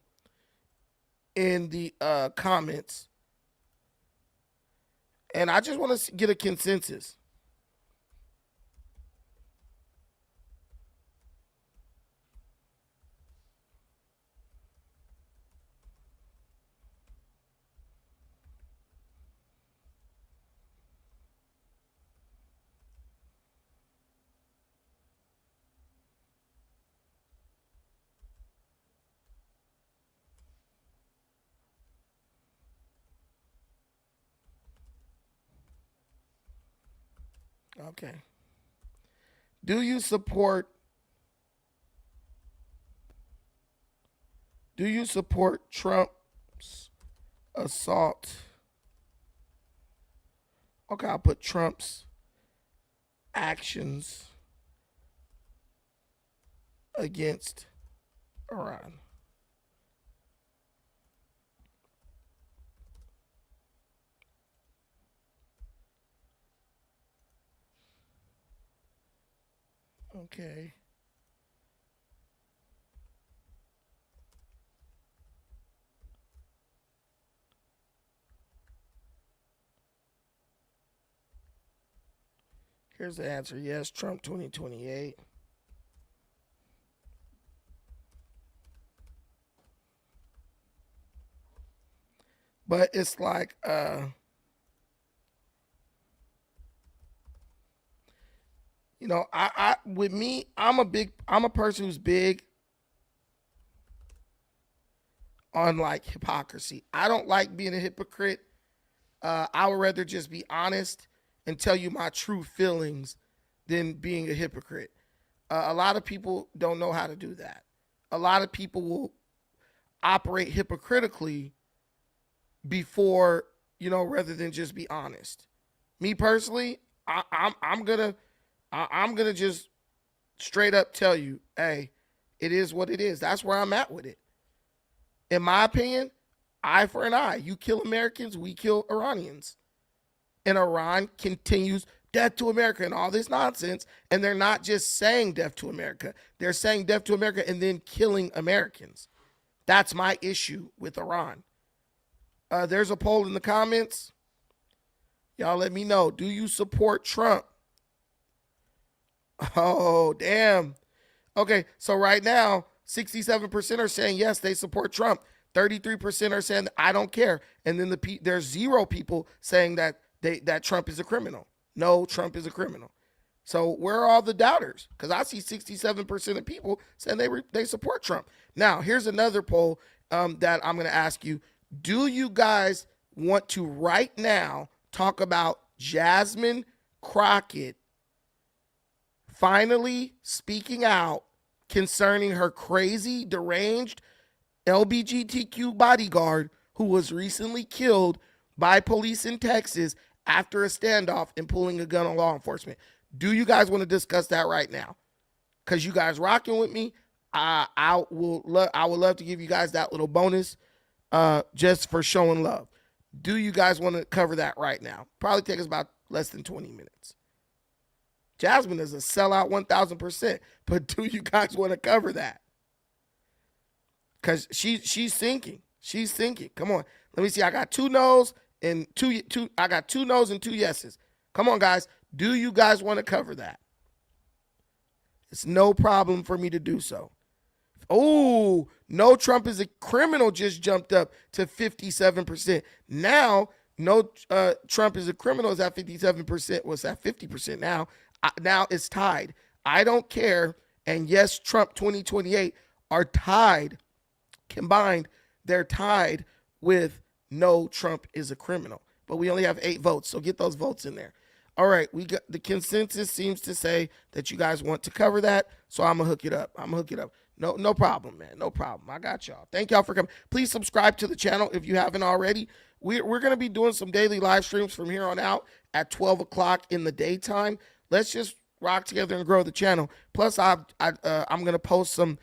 in the comments, and I just want to get a consensus. Okay. Do you support Trump's assault? Okay, I'll put Trump's actions against Iran. Okay. Here's the answer. Yes, Trump 2028. But it's like you know, I with me, I'm a person who's big on like hypocrisy. I don't like being a hypocrite. I would rather just be honest and tell you my true feelings than being a hypocrite. A lot of people don't know how to do that. A lot of people will operate hypocritically before, you know, rather than just be honest. Me personally, I'm gonna just straight up tell you, hey, it is what it is. That's where I'm at with it. In my opinion, eye for an eye. You kill Americans, we kill Iranians. And Iran continues death to America and all this nonsense. And they're not just saying death to America. They're saying death to America and then killing Americans. That's my issue with Iran. There's a poll in the comments. Y'all let me know. Do you support Trump? Oh, damn. Okay, so right now, 67% are saying yes, they support Trump. 33% are saying I don't care. And then there's 0 people saying that that Trump is a criminal. No, Trump is a criminal. So where are all the doubters? Because I see 67% of people saying they support Trump. Now, here's another poll that I'm going to ask you. Do you guys want to right now talk about Jasmine Crockett finally speaking out concerning her crazy, deranged LGBTQ bodyguard who was recently killed by police in Texas after a standoff and pulling a gun on law enforcement. Do you guys want to discuss that right now? Because you guys rocking with me. I would love to give you guys that little bonus just for showing love. Do you guys want to cover that right now? Probably take us about less than 20 minutes. Jasmine is a sellout 1,000%, but do you guys want to cover that? Because she's thinking. She's thinking. Come on. Let me see. I got two no's and two. I got 2 no's and 2 yeses. Come on, guys. Do you guys want to cover that? It's no problem for me to do so. Oh, no, Trump is a criminal just jumped up to 57%. Now, no, Trump is a criminal is at 57%. What's that? 50% now. Now it's tied. I don't care. And yes, Trump 2028 are tied. Combined, they're tied with no, Trump is a criminal. But we only have 8 votes, so get those votes in there. All right, we got the consensus seems to say that you guys want to cover that, so I'm gonna hook it up. No problem, man. No problem. I got y'all. Thank y'all for coming. Please subscribe to the channel if you haven't already. We're gonna be doing some daily live streams from here on out at 12 o'clock in the daytime. Let's just rock together and grow the channel. Plus, I'm gonna post some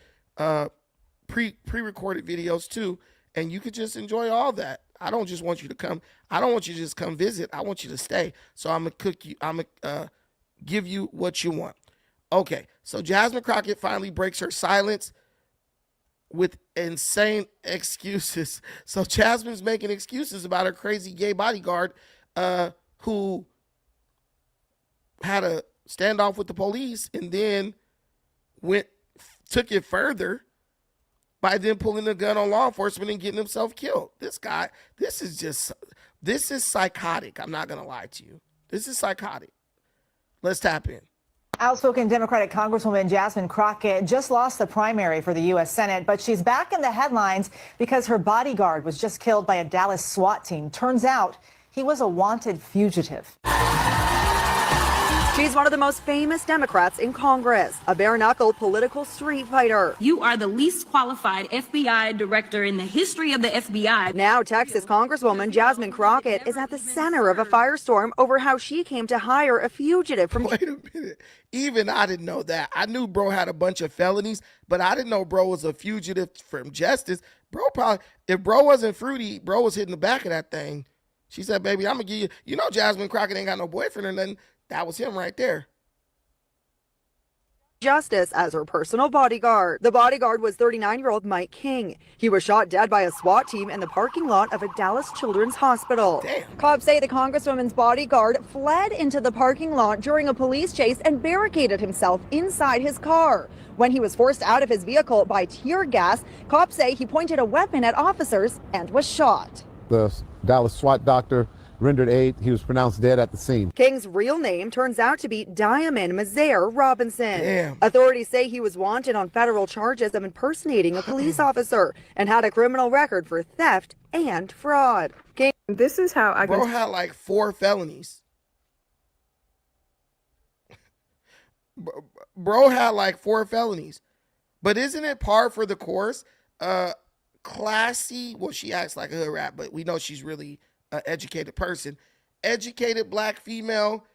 pre-recorded videos too, and you could just enjoy all that. I don't just want you to come. I don't want you to just come visit. I want you to stay. So I'm gonna cook you. I'm gonna give you what you want. Okay. So Jasmine Crockett finally breaks her silence with insane excuses. So Jasmine's making excuses about her crazy gay bodyguard, who had a standoff with the police and then took it further by then pulling a gun on law enforcement and getting himself killed. This guy, this is psychotic. I'm not going to lie to you. This is psychotic. Let's tap in. Outspoken Democratic Congresswoman Jasmine Crockett just lost the primary for the U.S. Senate, but she's back in the headlines because her bodyguard was just killed by a Dallas SWAT team. Turns out he was a wanted fugitive. She's one of the most famous Democrats in Congress, a bare-knuckle political street fighter. You are the least qualified FBI director in the history of the FBI. Now, Texas Congresswoman Jasmine Crockett is at the center of a firestorm over how she came to hire a fugitive from... Wait a minute. Even I didn't know that. I knew bro had a bunch of felonies, but I didn't know bro was a fugitive from justice. Bro probably, if bro wasn't fruity, bro was hitting the back of that thing. She said, baby, I'm going to give you, you know Jasmine Crockett ain't got no boyfriend or nothing. That was him right there. Justice as her personal bodyguard. The bodyguard was 39-year-old Mike King. He was shot dead by a SWAT team in the parking lot of a Dallas Children's Hospital. Damn. Cops say the congresswoman's bodyguard fled into the parking lot during a police chase and barricaded himself inside his car. When he was forced out of his vehicle by tear gas, cops say he pointed a weapon at officers and was shot. The Dallas SWAT doctor rendered aid. He was pronounced dead at the scene. King's real name turns out to be Diamond Mazaire Robinson. Damn. Authorities say he was wanted on federal charges of impersonating a police officer and had a criminal record for theft and fraud. King, this is how I Bro had like 4 felonies. Bro had like 4 felonies. But isn't it par for the course? Classy, well, she acts like a hood rat, but we know she's really an educated person. Educated black female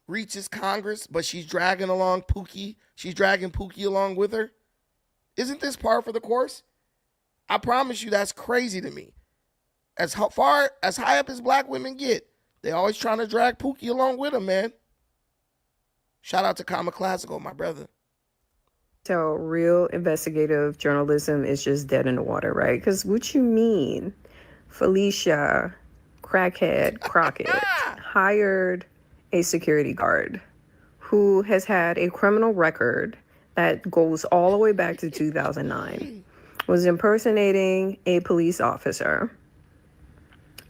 reaches Congress, but she's dragging along Pookie. She's dragging Pookie along with her. Isn't this par for the course? I promise you that's crazy to me. As high up as black women get, they always trying to drag Pookie along with them, man. Shout out to Kama Classical, my brother. So real investigative journalism is just dead in the water, right? Because what you mean, Felicia Crackhead Crockett hired a security guard who has had a criminal record that goes all the way back to 2009, was impersonating a police officer,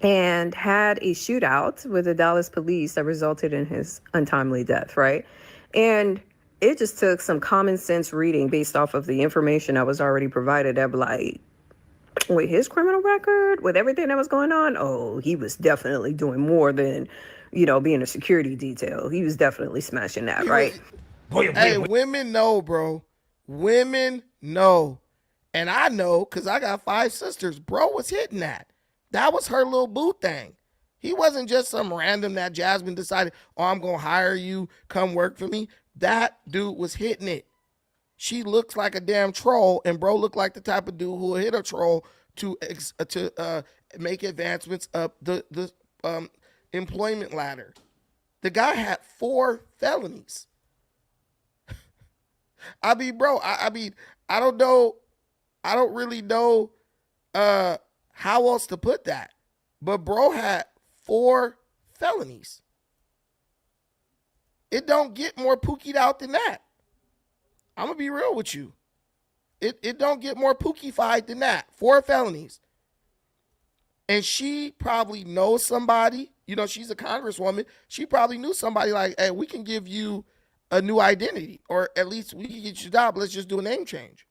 and had a shootout with the Dallas police that resulted in his untimely death, right? And it just took some common sense reading based off of the information I was already provided. I'm like, with his criminal record, with everything that was going on, oh, he was definitely doing more than, being a security detail. He was definitely smashing that, right? Hey, women know, bro. Women know. And I know because I got 5 sisters. Bro was hitting that. That was her little boo thing. He wasn't just some random that Jasmine decided, oh, I'm going to hire you, come work for me. That dude was hitting it. She looks like a damn troll, and bro looked like the type of dude who will hit a troll to make advancements up the employment ladder. The guy had 4 felonies. I mean, bro, I don't know. I don't really know how else to put that. But bro had 4 felonies. It don't get more pookied out than that. I'm going to be real with you. It don't get more pookified than that. 4 felonies. And she probably knows somebody. You know, she's a congresswoman. She probably knew somebody like, hey, we can give you a new identity, or at least we can get you a job. Let's just do a name change.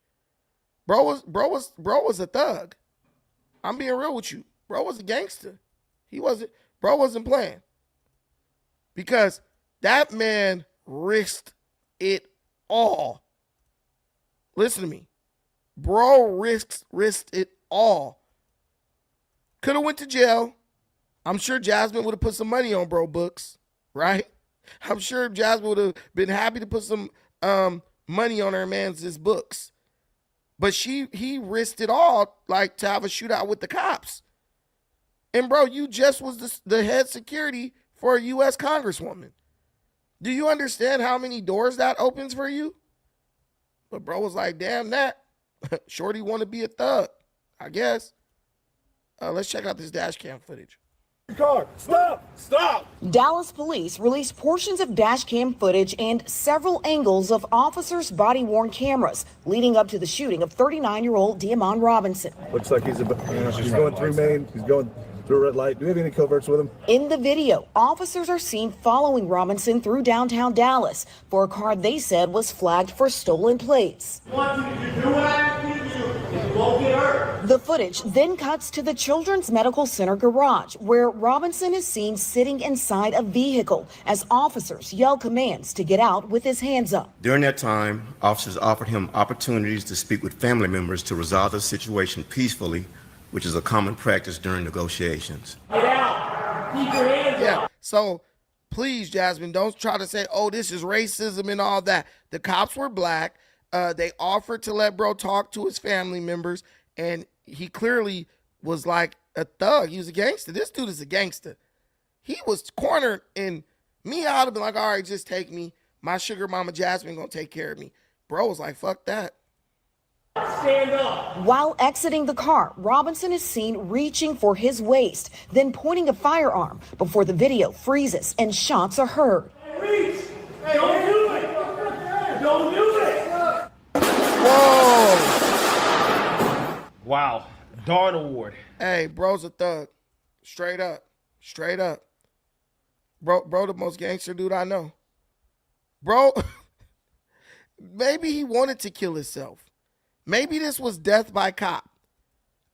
Bro was a thug. I'm being real with you. Bro was a gangster. Bro wasn't playing. Because that man risked it all. Listen to me. Bro risked it all. Could have went to jail. I'm sure Jasmine would have put some money on bro books, right? I'm sure Jasmine would have been happy to put some money on her man's books. But he risked it all, like, to have a shootout with the cops. And bro, you just was the head security for a U.S. congresswoman. Do you understand how many doors that opens for you? But bro was like, damn that. Shorty want to be a thug, I guess. Let's check out this dash cam footage. Car, stop! Dallas police released portions of dash cam footage and several angles of officers' body-worn cameras leading up to the shooting of 39-year-old Diamond Robinson. Looks like he's going through Maine. He's going through a red light. Do we have any coverts with him? In the video, officers are seen following Robinson through downtown Dallas for a car they said was flagged for stolen plates. The footage then cuts to the Children's Medical Center garage, where Robinson is seen sitting inside a vehicle as officers yell commands to get out with his hands up. During that time, officers offered him opportunities to speak with family members to resolve the situation peacefully, which is a common practice during negotiations. Get out! Keep your hands up! Yeah, so please, Jasmine, don't try to say, oh, this is racism and all that. The cops were black. They offered to let bro talk to his family members, and he clearly was like a thug. He was a gangster. This dude is a gangster. He was cornered, and me, I would have been like, all right, just take me. My sugar mama Jasmine gonna take care of me. Bro was like, fuck that. Stand up. While exiting the car, Robinson is seen reaching for his waist, then pointing a firearm before the video freezes and shots are heard. Reach! Hey, don't do it! Don't do it! Whoa! Wow. Darn award. Hey, bro's a thug. Straight up. Straight up. Bro, the most gangster dude I know. Bro, maybe he wanted to kill himself. Maybe this was death by cop.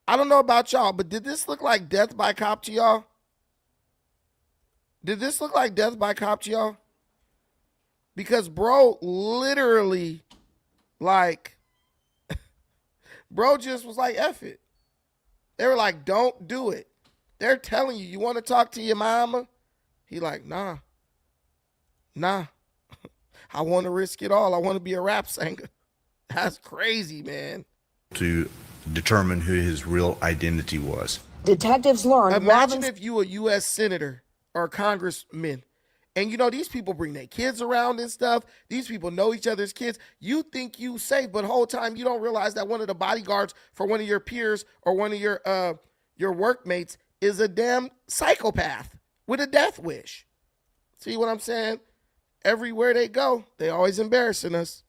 I don't know about y'all, but did this look like death by cop to y'all? Did this look like death by cop to y'all? Because bro literally, like, bro just was like, F it. They were like, don't do it. They're telling you, you want to talk to your mama? He like, nah. I want to risk it all. I want to be a rap singer. That's crazy, man. To determine who his real identity was. Detectives learned. Imagine if you a U.S. senator or a congressman, and you know these people bring their kids around and stuff. These people know each other's kids. You think you safe, but the whole time you don't realize that one of the bodyguards for one of your peers or one of your workmates is a damn psychopath with a death wish. See what I'm saying? Everywhere they go, they always embarrassing us.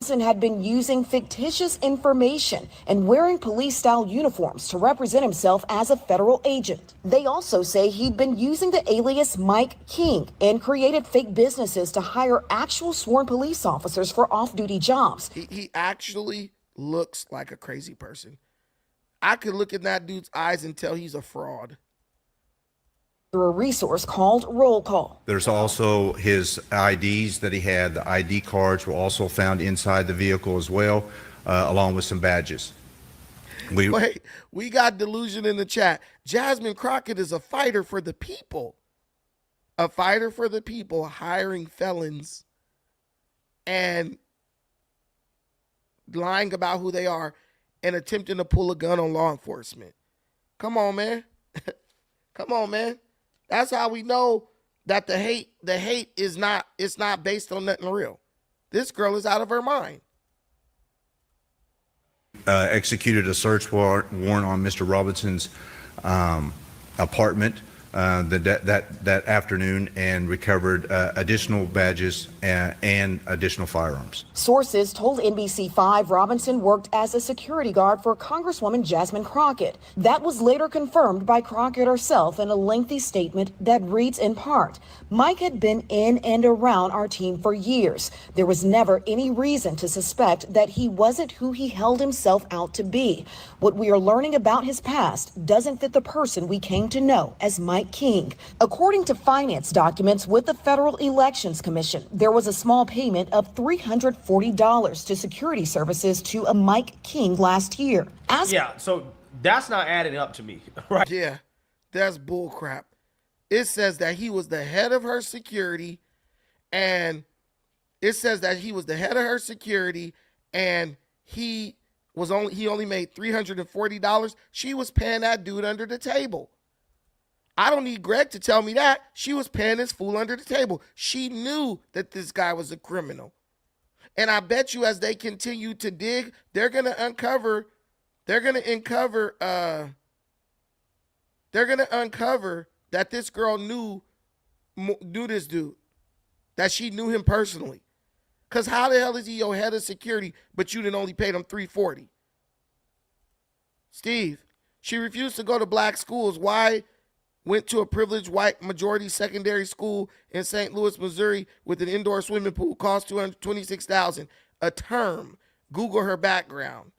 Robinson had been using fictitious information and wearing police-style uniforms to represent himself as a federal agent. They also say he'd been using the alias Mike King and created fake businesses to hire actual sworn police officers for off-duty jobs. He actually looks like a crazy person. I could look in that dude's eyes and tell he's a fraud. Through a resource called Roll Call. There's also his IDs that he had. The ID cards were also found inside the vehicle as well, along with some badges. Wait, we got delusion in the chat. Jasmine Crockett is a fighter for the people. A fighter for the people, hiring felons and lying about who they are and attempting to pull a gun on law enforcement. Come on, man. Come on, man. That's how we know that the hate is not based on nothing real. This girl is out of her mind. Executed a search warrant on Mr. Robinson's apartment that afternoon and recovered additional badges and additional firearms. Sources told NBC5 Robinson worked as a security guard for Congresswoman Jasmine Crockett. That was later confirmed by Crockett herself in a lengthy statement that reads in part, Mike had been in and around our team for years. There was never any reason to suspect that he wasn't who he held himself out to be. What we are learning about his past doesn't fit the person we came to know as Mike King. According to finance documents with the Federal Elections Commission, there was a small payment of $340 to security services to a Mike King last year. So that's not adding up to me, right? Yeah, that's bullcrap. It says that he was the head of her security, and he only made $340. She was paying that dude under the table. I don't need Greg to tell me that. She was paying this fool under the table. She knew that this guy was a criminal. And I bet you as they continue to dig, they're going to uncover that this girl knew this dude, that she knew him personally. Because how the hell is he your head of security, but you didn't only pay him $340? Steve, she refused to go to black schools. Why? Went to a privileged white majority secondary school in St. Louis, Missouri with an indoor swimming pool, cost $226,000 a term. Google her background.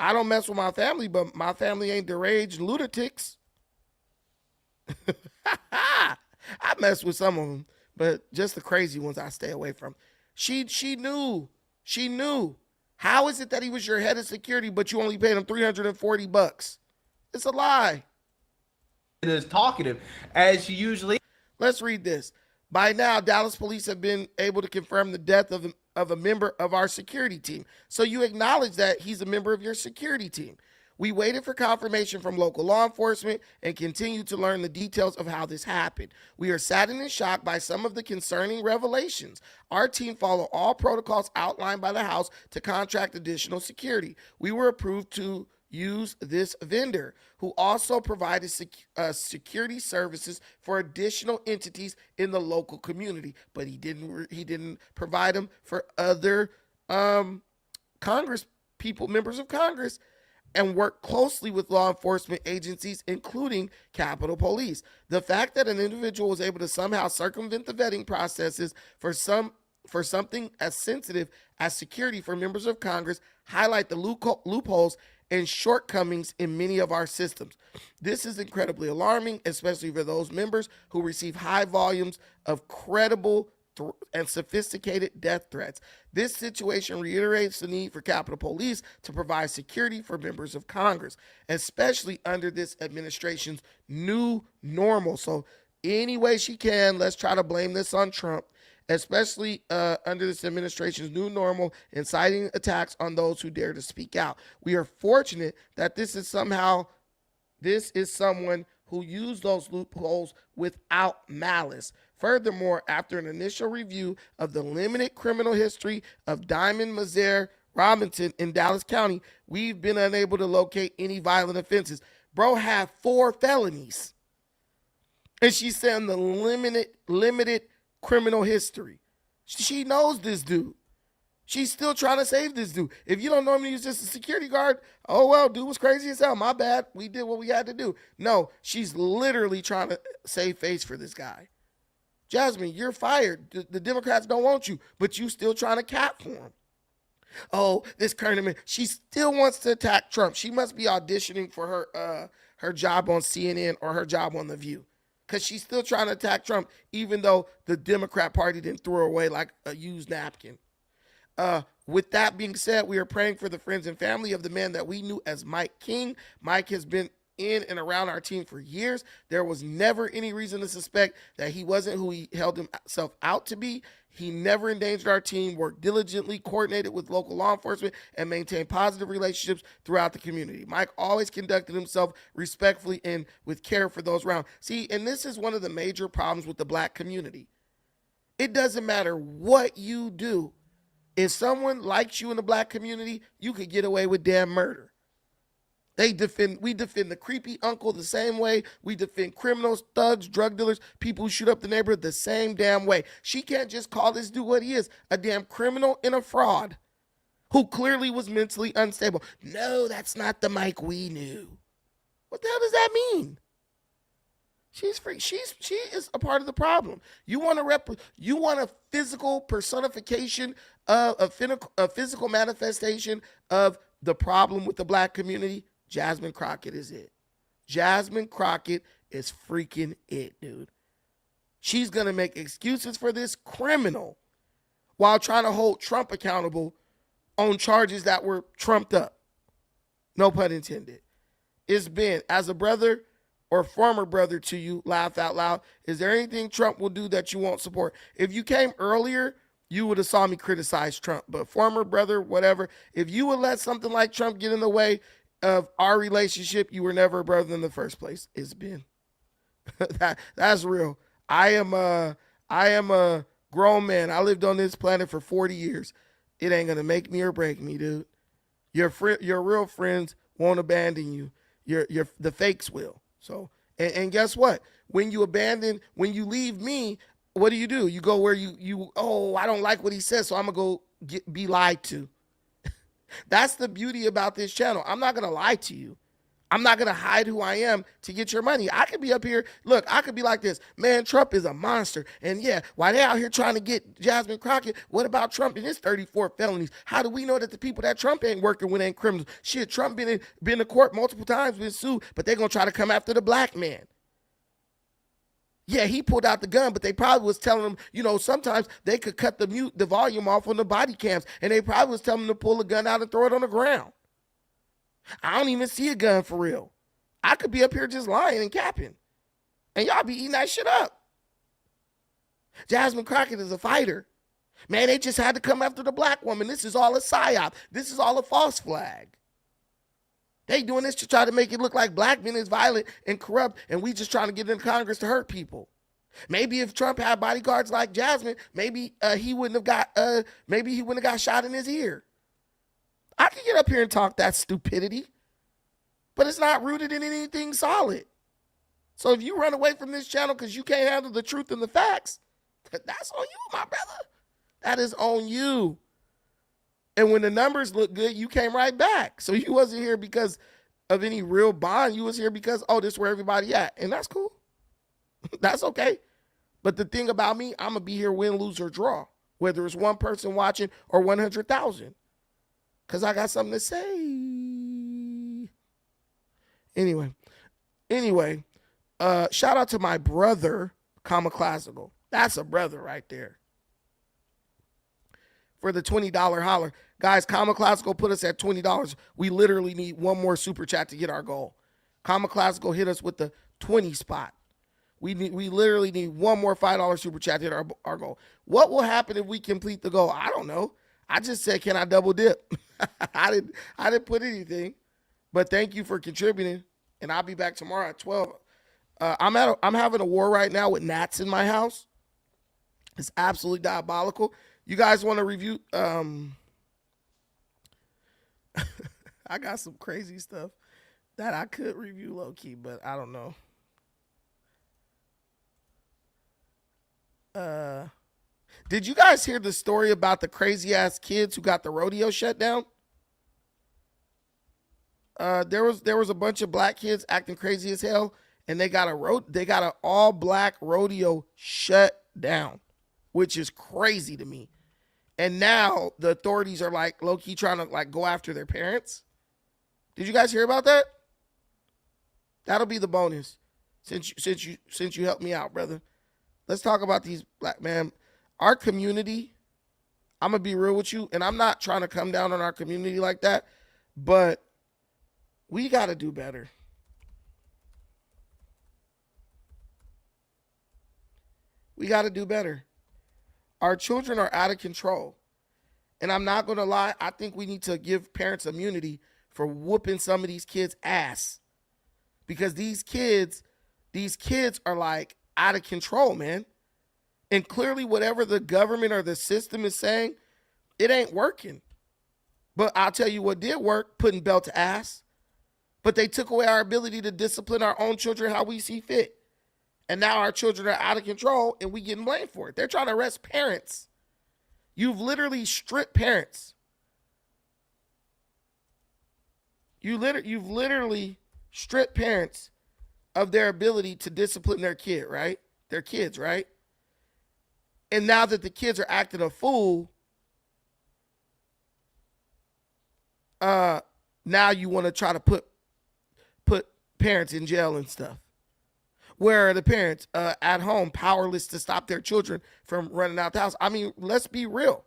I don't mess with my family, but my family ain't deranged lunatics. I mess with some of them, but just the crazy ones I stay away from. She knew. How is it that he was your head of security, but you only paid him $340? It's a lie. It is talkative, as you usually. Let's read this. By now, Dallas police have been able to confirm the death of a member of our security team. So you acknowledge that he's a member of your security team. We waited for confirmation from local law enforcement and continue to learn the details of how this happened. We are saddened and shocked by some of the concerning revelations. Our team followed all protocols outlined by the House to contract additional security. We were approved to use this vendor who also provided security services for additional entities in the local community, but he didn't provide them for other Congress people, members of Congress, and work closely with law enforcement agencies, including Capitol Police. The fact that an individual was able to somehow circumvent the vetting processes for something as sensitive as security for members of Congress highlight the loopholes and shortcomings in many of our systems. This is incredibly alarming, especially for those members who receive high volumes of credible and sophisticated death threats. This situation reiterates the need for Capitol Police to provide security for members of Congress, especially under this administration's new normal. So any way she can, let's try to blame this on Trump, especially under this administration's new normal, inciting attacks on those who dare to speak out. We are fortunate that this is someone who used those loopholes without malice. Furthermore, after an initial review of the limited criminal history of Diamond Mazer Robinson in Dallas County, we've been unable to locate any violent offenses. Bro had 4 felonies. And she's saying the limited criminal history. She knows this dude. She's still trying to save this dude. If you don't know him, he was just a security guard. Oh, well, dude was crazy as hell. My bad. We did what we had to do. No, she's literally trying to save face for this guy. Jasmine, you're fired. The Democrats don't want you, but you still trying to cap for him. Oh, this current, she still wants to attack Trump. She must be auditioning for her job on CNN or her job on The View, because she's still trying to attack Trump, even though the Democrat Party didn't throw her away like a used napkin. With that being said, we are praying for the friends and family of the man that we knew as Mike King. Mike has been in and around our team for years. There was never any reason to suspect that he wasn't who he held himself out to be. He never endangered our team, worked diligently, coordinated with local law enforcement, and maintained positive relationships throughout the community. Mike always conducted himself respectfully and with care for those around. See, and this is one of the major problems with the black community. It doesn't matter what you do. If someone likes you in the black community, you could get away with damn murder. We defend the creepy uncle the same way. We defend criminals, thugs, drug dealers, people who shoot up the neighborhood the same damn way. She can't just call this dude what he is, a damn criminal and a fraud who clearly was mentally unstable. No, that's not the Mike we knew. What the hell does that mean? She's free. She is a part of the problem. You want a physical personification of a physical manifestation of the problem with the black community? Jasmine Crockett is it. Jasmine Crockett is freaking it, dude. She's going to make excuses for this criminal while trying to hold Trump accountable on charges that were trumped up. No pun intended. It's been, as a brother or former brother to you, laugh out loud, is there anything Trump will do that you won't support? If you came earlier, you would have saw me criticize Trump. But former brother, whatever, if you would let something like Trump get in the way of our relationship, you were never a brother in the first place. It's been. That's real. I am a grown man. I lived on this planet for 40 years. It ain't gonna make me or break me, dude. Your real friends won't abandon you. The fakes will. So, and guess what? When you leave me, what do? You go where I don't like what he says, so I'm gonna go be lied to. That's the beauty about this channel. I'm not gonna lie to you. I'm not going to hide who I am to get your money. I could be up here. Look, I could be like this. Man, Trump is a monster. And yeah, while they're out here trying to get Jasmine Crockett, what about Trump and his 34 felonies? How do we know that the people that Trump ain't working with ain't criminals? Shit, Trump been to court multiple times, been sued, but they're going to try to come after the black man. Yeah, he pulled out the gun, but they probably was telling him, sometimes they could cut the volume off on the body cams, and they probably was telling him to pull the gun out and throw it on the ground. I don't even see a gun for real. I could be up here just lying and capping. And y'all be eating that shit up. Jasmine Crockett is a fighter. Man, they just had to come after the black woman. This is all a psyop. This is all a false flag. They doing this to try to make it look like black men is violent and corrupt, and we just trying to get in Congress to hurt people. Maybe if Trump had bodyguards like Jasmine, maybe he wouldn't have got shot in his ear. I can get up here and talk that stupidity, but it's not rooted in anything solid. So if you run away from this channel because you can't handle the truth and the facts, that's on you, my brother. That is on you. And when the numbers look good, you came right back. So you wasn't here because of any real bond. You was here because, this is where everybody at. And that's cool. That's okay. But the thing about me, I'm going to be here win, lose, or draw, whether it's one person watching or 100,000. Because I got something to say. Anyway, shout out to my brother, Comma Classical. That's a brother right there. For the $20 holler. Guys, Comma Classical put us at $20. We literally need one more super chat to get our goal. Comma Classical hit us with the 20 spot. We literally need one more $5 super chat to hit our goal. What will happen if we complete the goal? I don't know. I just said, can I double dip? I didn't put anything, but thank you for contributing. And I'll be back tomorrow at 12. I'm having a war right now with gnats in my house. It's absolutely diabolical. You guys want to review? I got some crazy stuff that I could review low key, but I don't know. Did you guys hear the story about the crazy ass kids who got the rodeo shut down? There was a bunch of black kids acting crazy as hell, and they got an all black rodeo shut down, which is crazy to me. And now the authorities are like low key trying to like go after their parents. Did you guys hear about that? That'll be the bonus since you helped me out, brother. Let's talk about these black man. Our community, I'm going to be real with you, and I'm not trying to come down on our community like that, but we got to do better. We got to do better. Our children are out of control. And I'm not going to lie, I think we need to give parents immunity for whooping some of these kids' ass. Because these kids are like out of control, man. And clearly whatever the government or the system is saying, it ain't working. But I'll tell you what did work, putting belt to ass. But they took away our ability to discipline our own children how we see fit. And now our children are out of control and we getting blamed for it. They're trying to arrest parents. You've literally stripped parents. You've literally stripped parents of their ability to discipline their kid, right? Their kids, right? And now that the kids are acting a fool, now you want to try to put parents in jail and stuff. Where are the parents at home powerless to stop their children from running out the house? I mean, let's be real.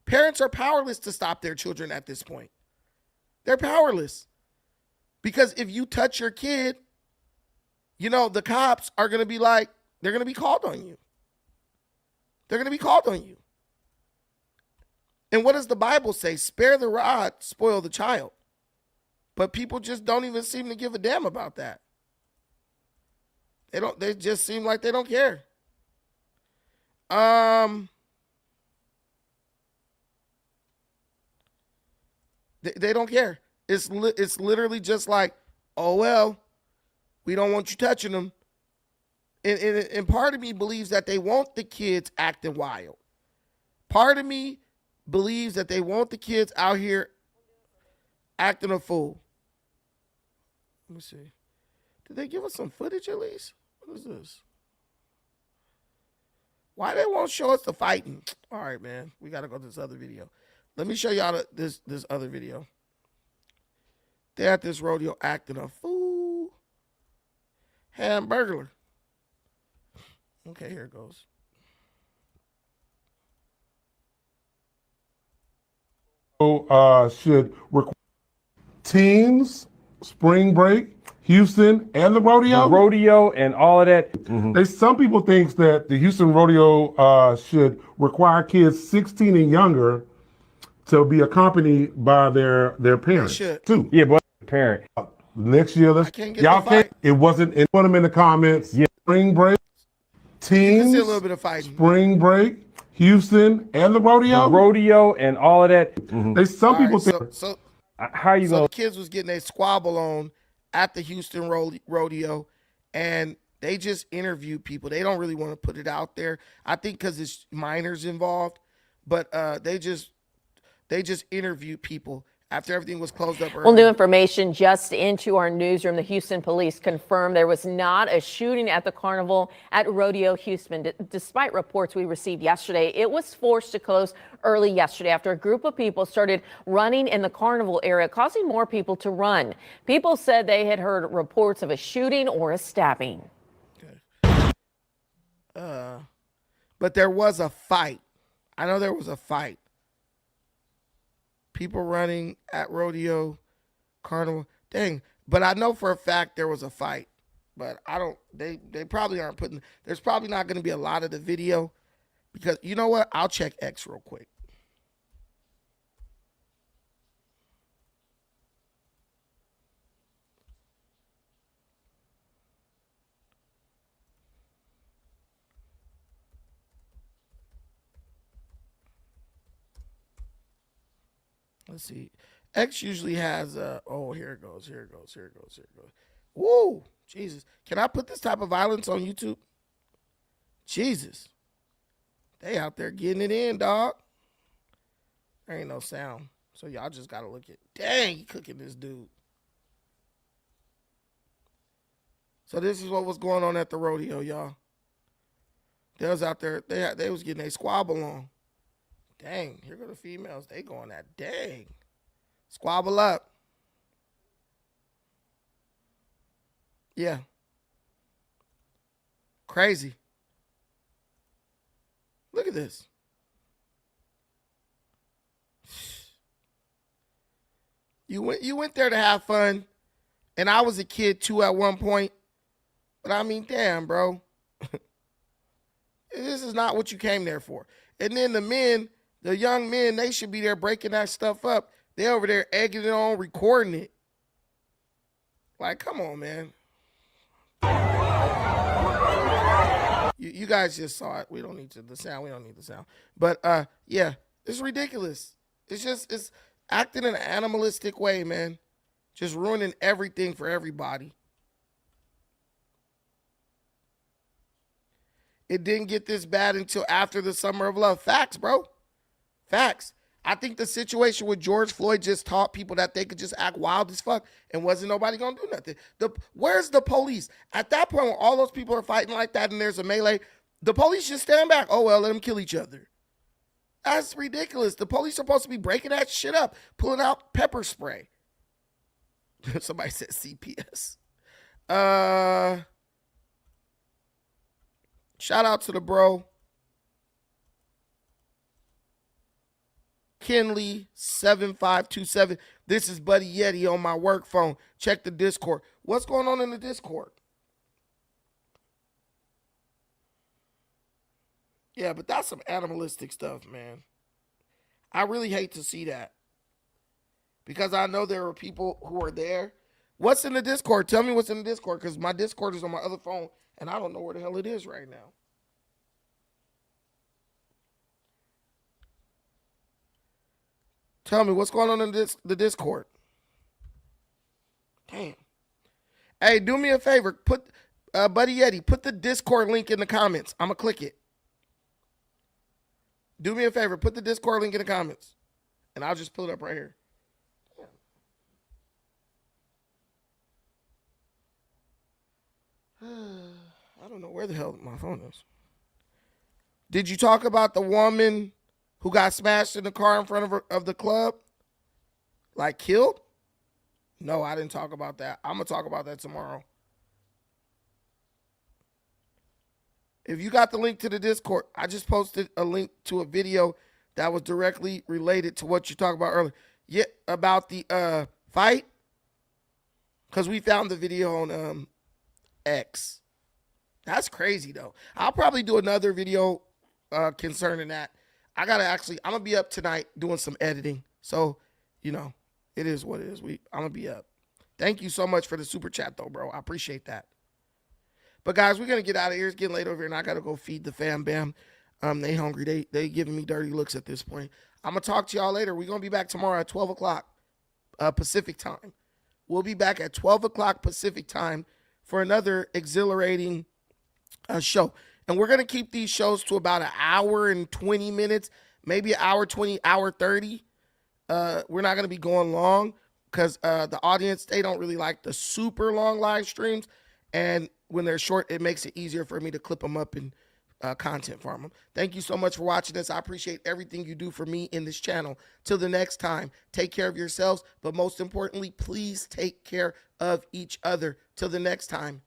Parents are powerless to stop their children at this point. They're powerless. Because if you touch your kid, you know, the cops are going to be like, they're going to be called on you. They're going to be called on you. And what does the Bible say? Spare the rod, spoil the child. But people just don't even seem to give a damn about that. They just seem like they don't care. They don't care. It's literally just like, oh, well, we don't want you touching them. And part of me believes that they want the kids acting wild. Part of me believes that they want the kids out here acting a fool. Let me see. Did they give us some footage at least? What is this? Why they won't show us the fighting? All right, man. We got to go to this other video. Let me show y'all this other video. They're at this rodeo acting a fool. Hamburglar. Okay, here it goes. Should require teams, spring break, Houston, and the rodeo and all of that. Some people think that the Houston rodeo should require kids 16 and younger to be accompanied by their parents too. Yeah, but parent. Next year, it wasn't. Put them in the comments. Yeah. Spring break, teams, see a little bit of fighting. Spring break, Houston, and the rodeo and all of that. Some people think. So how are you going? So the kids was getting a squabble on at the Houston rodeo, and they just interview people. They don't really want to put it out there. I think because it's minors involved, but they just interview people after everything was closed up early. Well, new information just into our newsroom. The Houston police confirmed there was not a shooting at the carnival at Rodeo Houston. Despite reports we received yesterday, it was forced to close early yesterday after a group of people started running in the carnival area, causing more people to run. People said they had heard reports of a shooting or a stabbing. But there was a fight. I know there was a fight. People running at rodeo, carnival. Dang. But I know for a fact there was a fight. But I don't, they probably aren't putting, there's probably not going to be a lot of the video. Because you know what? I'll check X real quick. Let's see. X usually has oh, here it goes. Woo! Jesus. Can I put this type of violence on YouTube? Jesus. They out there getting it in, dog. There ain't no sound. So y'all just gotta look at, dang, he cooking this dude. So this is what was going on at the rodeo, y'all. They was out there, they was getting a squabble on. Dang, here go the females. They going at, dang. Squabble up. Yeah. Crazy. Look at this. You went there to have fun, and I was a kid too at one point. But I mean, damn, bro. This is not what you came there for. And then the young men, they should be there breaking that stuff up. They over there egging it on, recording it. Like, come on, man. You guys just saw it. We don't need the sound. We don't need the sound. But yeah, it's ridiculous. It's acting in an animalistic way, man. Just ruining everything for everybody. It didn't get this bad until after the summer of love. Facts, bro. Facts. I think the situation with George Floyd just taught people that they could just act wild as fuck and wasn't nobody gonna do nothing. Where's the police? At that point, when all those people are fighting like that and there's a melee, the police just stand back. Oh, well, let them kill each other. That's ridiculous. The police are supposed to be breaking that shit up, pulling out pepper spray. Somebody said CPS. Shout out to the bro. Kenley7527. This is Buddy Yeti on my work phone. Check the Discord. What's going on in the Discord? Yeah, but that's some animalistic stuff, man. I really hate to see that. Because I know there are people who are there. What's in the Discord? Tell me what's in the Discord, because my Discord is on my other phone, and I don't know where the hell it is right now. Tell me what's going on in the Discord. Damn. Hey, do me a favor. Put Buddy Yeti, put the Discord link in the comments. I'm going to click it. Do me a favor. Put the Discord link in the comments. And I'll just pull it up right here. I don't know where the hell my phone is. Did you talk about the woman who got smashed in the car in front of the club? Like killed? No, I didn't talk about that. I'm going to talk about that tomorrow. If you got the link to the Discord, I just posted a link to a video that was directly related to what you talked about earlier. Yeah, about the fight. Because we found the video on X. That's crazy, though. I'll probably do another video concerning that. I'm going to be up tonight doing some editing. So, you know, it is what it is. I'm going to be up. Thank you so much for the super chat, though, bro. I appreciate that. But, guys, we're going to get out of here. It's getting late over here, and I got to go feed the fam bam. They hungry. They giving me dirty looks at this point. I'm going to talk to y'all later. We're going to be back tomorrow at 12 o'clock Pacific time. We'll be back at 12 o'clock Pacific time for another exhilarating show. And we're going to keep these shows to about an hour and 20 minutes, maybe an hour 20, hour 30. We're not going to be going long because the audience, they don't really like the super long live streams. And when they're short, it makes it easier for me to clip them up and content farm them. Thank you so much for watching this. I appreciate everything you do for me in this channel. Till the next time, take care of yourselves. But most importantly, please take care of each other. Till the next time,